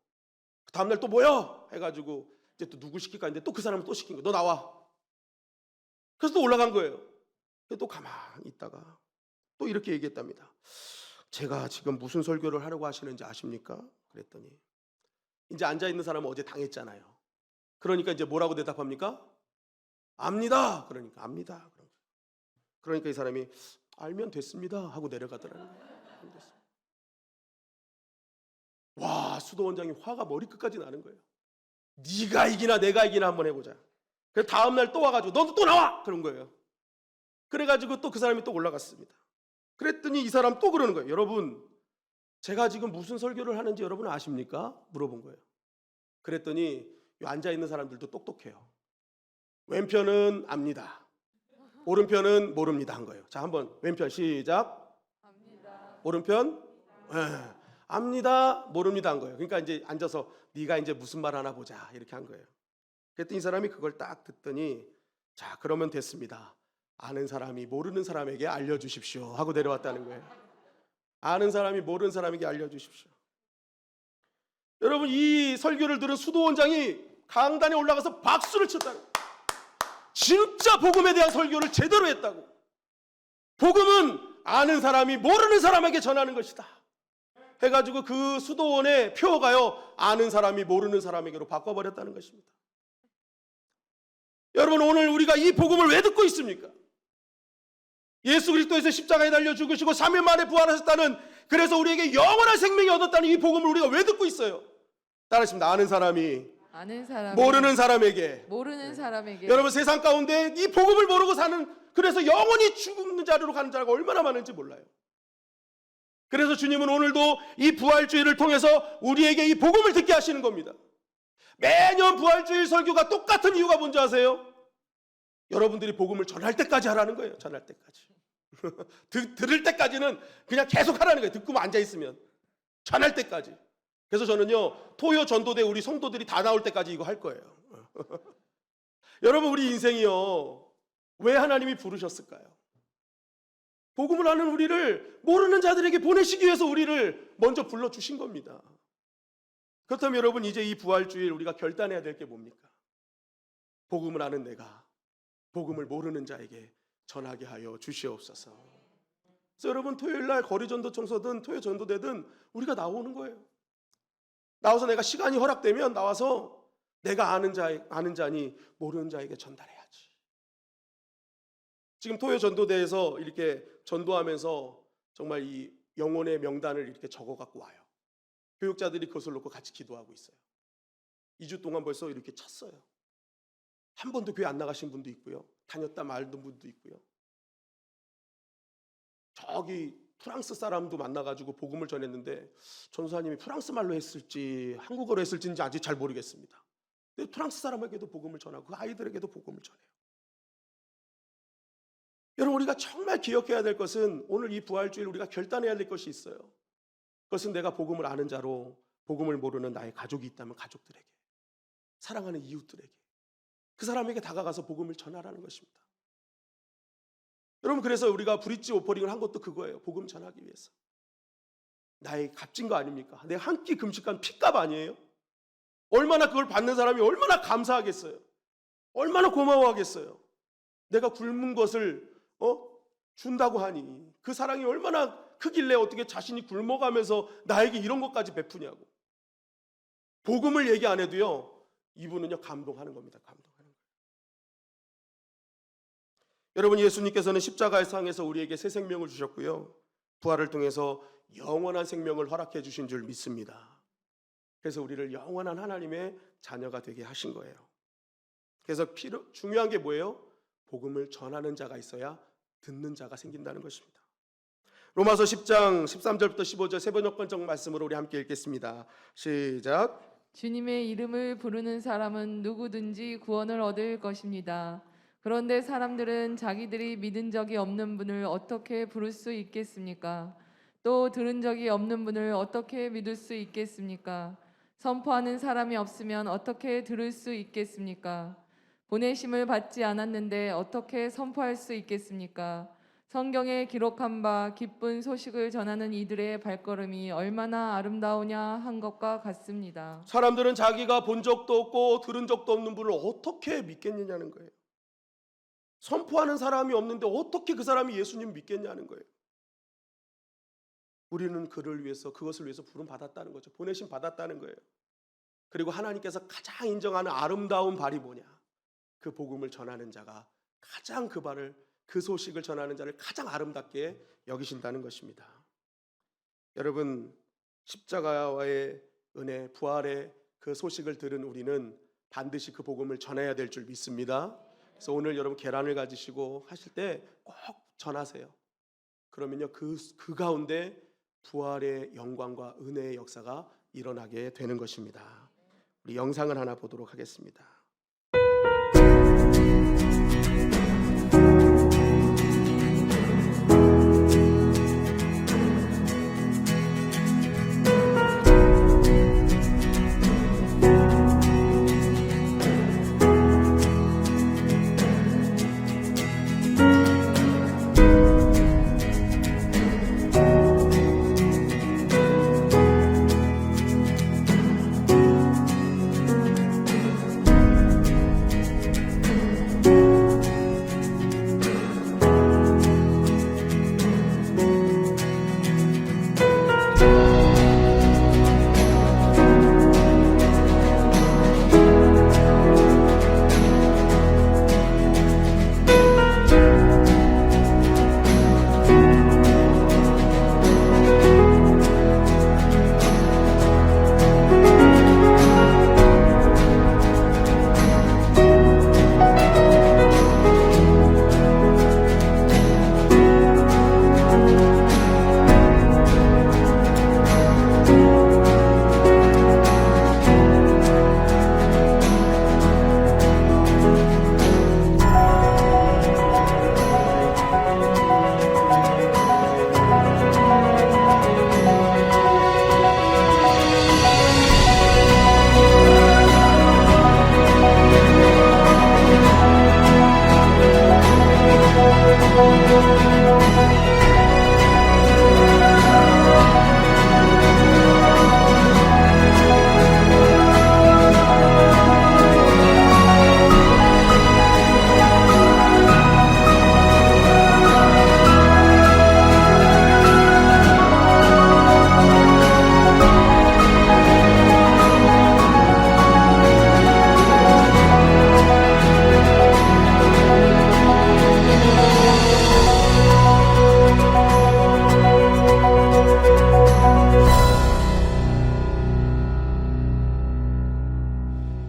그 다음날 또 뭐야? 해가지고 이제 또 누구 시킬까 했는데 또 그 사람을 또 시킨 거예요. 너 나와. 그래서 또 올라간 거예요. 또 가만히 있다가 또 이렇게 얘기했답니다. 제가 지금 무슨 설교를 하려고 하시는지 아십니까? 그랬더니 이제 앉아있는 사람은 어제 당했잖아요. 그러니까 이제 뭐라고 대답합니까? 압니다. 그러니까 압니다. 그러니까 이 사람이 알면 됐습니다 하고 내려가더라고요. 와, 수도원장이 화가 머리끝까지 나는 거예요. 네가 이기나 내가 이기나 한번 해보자. 그래서 다음날 또 와가지고 너도 또 나와! 그런 거예요. 그래가지고 또 그 사람이 또 올라갔습니다. 그랬더니 이 사람 또 그러는 거예요. 여러분, 제가 지금 무슨 설교를 하는지 여러분 아십니까? 물어본 거예요. 그랬더니 앉아있는 사람들도 똑똑해요. 왼편은 압니다. 오른편은 모릅니다 한 거예요. 자, 한번 왼편 시작. 압니다. 오른편 압니다 모릅니다 한 거예요. 그러니까 이제 앉아서 네가 이제 무슨 말 하나 보자 이렇게 한 거예요. 그랬더니 이 사람이 그걸 딱 듣더니 자, 그러면 됐습니다. 아는 사람이 모르는 사람에게 알려주십시오 하고 내려왔다는 거예요. 아는 사람이 모르는 사람에게 알려주십시오. 여러분, 이 설교를 들은 수도원장이 강단에 올라가서 박수를 쳤다는 거예요. 진짜 복음에 대한 설교를 제대로 했다고. 복음은 아는 사람이 모르는 사람에게 전하는 것이다 해가지고 그 수도원의 표어가요, 아는 사람이 모르는 사람에게로 바꿔버렸다는 것입니다. 여러분, 오늘 우리가 이 복음을 왜 듣고 있습니까? 예수 그리스도에서 십자가에 달려 죽으시고 3일 만에 부활하셨다는, 그래서 우리에게 영원한 생명이 얻었다는 이 복음을 우리가 왜 듣고 있어요? 따라하십니다. 아는 사람이 모르는 사람에게. 여러분, 세상 가운데 이 복음을 모르고 사는, 그래서 영원히 죽는 자리로 가는 자가 얼마나 많은지 몰라요. 그래서 주님은 오늘도 이 부활주의를 통해서 우리에게 이 복음을 듣게 하시는 겁니다. 매년 부활주일 설교가 똑같은 이유가 뭔지 아세요? 여러분들이 복음을 전할 때까지 하라는 거예요. 전할 때까지. 들을 때까지는 그냥 계속 하라는 거예요. 듣고만 앉아있으면. 전할 때까지. 그래서 저는요, 토요 전도대 우리 성도들이 다 나올 때까지 이거 할 거예요. 여러분, 우리 인생이요, 왜 하나님이 부르셨을까요? 복음을 아는 우리를 모르는 자들에게 보내시기 위해서 우리를 먼저 불러주신 겁니다. 그렇다면 여러분, 이제 이 부활주일 우리가 결단해야 될 게 뭡니까? 복음을 아는 내가 복음을 모르는 자에게 전하게 하여 주시옵소서. 그래서 여러분, 토요일날 거리전도 청소든 토요 전도대든 우리가 나오는 거예요. 나와서 내가 시간이 허락되면 나와서 내가 아는 자니 모르는 자에게 전달해야지. 지금 토요 전도대에서 이렇게 전도하면서 정말 이 영혼의 명단을 이렇게 적어 갖고 와요. 교육자들이 그것을 놓고 같이 기도하고 있어요. 2주 동안 벌써 이렇게 찼어요. 한 번도 교회 안 나가신 분도 있고요, 다녔다 말던 분도 있고요. 저기 프랑스 사람도 만나가지고 복음을 전했는데 전도사님이 프랑스 말로 했을지 한국어로 했을지는 아직 잘 모르겠습니다. 근데 프랑스 사람에게도 복음을 전하고 그 아이들에게도 복음을 전해요. 여러분, 우리가 정말 기억해야 될 것은 오늘 이 부활주일 우리가 결단해야 될 것이 있어요. 그것은 내가 복음을 아는 자로 복음을 모르는 나의 가족이 있다면 가족들에게, 사랑하는 이웃들에게, 그 사람에게 다가가서 복음을 전하라는 것입니다. 여러분, 그래서 우리가 브릿지 오퍼링을 한 것도 그거예요. 복음 전하기 위해서. 나의 값진 거 아닙니까? 내가 한 끼 금식한 핏값 아니에요? 얼마나 그걸 받는 사람이 얼마나 감사하겠어요? 얼마나 고마워하겠어요? 내가 굶은 것을 준다고 하니 그 사랑이 얼마나 크길래 어떻게 자신이 굶어가면서 나에게 이런 것까지 베푸냐고. 복음을 얘기 안 해도요, 이분은요 감동하는 겁니다. 감동하는 거예요. 여러분, 예수님께서는 십자가의 상에서 우리에게 새 생명을 주셨고요, 부활을 통해서 영원한 생명을 허락해 주신 줄 믿습니다. 그래서 우리를 영원한 하나님의 자녀가 되게 하신 거예요. 그래서 중요한 게 뭐예요? 복음을 전하는 자가 있어야 듣는 자가 생긴다는 것입니다. 로마서 10장 13절부터 15절 세 번역번적 말씀으로 우리 함께 읽겠습니다. 시작. 주님의 이름을 부르는 사람은 누구든지 구원을 얻을 것입니다. 그런데 사람들은 자기들이 믿은 적이 없는 분을 어떻게 부를 수 있겠습니까? 또 들은 적이 없는 분을 어떻게 믿을 수 있겠습니까? 선포하는 사람이 없으면 어떻게 들을 수 있겠습니까? 보내심을 받지 않았는데 어떻게 선포할 수 있겠습니까? 성경에 기록한 바 기쁜 소식을 전하는 이들의 발걸음이 얼마나 아름다우냐 한 것과 같습니다. 사람들은 자기가 본 적도 없고 들은 적도 없는 분을 어떻게 믿겠느냐는 거예요. 선포하는 사람이 없는데 어떻게 그 사람이 예수님 믿겠냐는 거예요. 우리는 그것을 위해서 부름 받았다는 거죠. 보내심 받았다는 거예요. 그리고 하나님께서 가장 인정하는 아름다운 발이 뭐냐? 그 복음을 전하는 자가 가장 그 소식을 전하는 자를 가장 아름답게 여기신다는 것입니다. 여러분, 십자가와의 은혜, 부활의 그 소식을 들은 우리는 반드시 그 복음을 전해야 될 줄 믿습니다. 그래서 오늘 여러분 계란을 가지시고 하실 때 꼭 전하세요. 그러면요 그 가운데 부활의 영광과 은혜의 역사가 일어나게 되는 것입니다. 우리 영상을 하나 보도록 하겠습니다.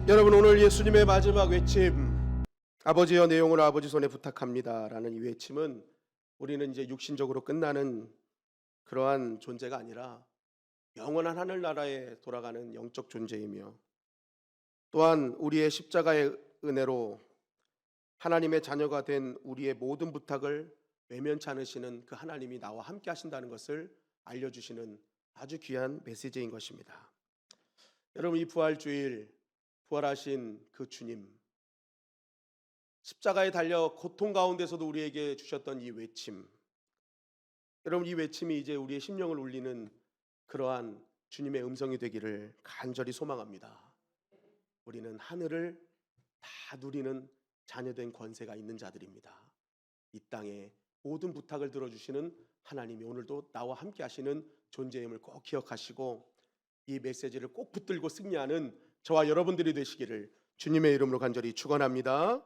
여러분, 오늘 예수님의 마지막 외침, 아버지여 내 영혼을 아버지 손에 부탁합니다 라는 이 외침은 우리는 이제 육신적으로 끝나는 그러한 존재가 아니라 영원한 하늘나라에 돌아가는 영적 존재이며, 또한 우리의 십자가의 은혜로 하나님의 자녀가 된 우리의 모든 부탁을 외면치 않으시는 그 하나님이 나와 함께 하신다는 것을 알려주시는 아주 귀한 메시지인 것입니다. 여러분, 이 부활주일 부활하신 그 주님, 십자가에 달려 고통 가운데서도 우리에게 주셨던 이 외침, 여러분, 이 외침이 이제 우리의 심령을 울리는 그러한 주님의 음성이 되기를 간절히 소망합니다. 우리는 하늘을 다 누리는 자녀된 권세가 있는 자들입니다. 이 땅에 모든 부탁을 들어주시는 하나님이 오늘도 나와 함께 하시는 존재임을 꼭 기억하시고 이 메시지를 꼭 붙들고 승리하는 저와 여러분들이 되시기를 주님의 이름으로 간절히 축원합니다.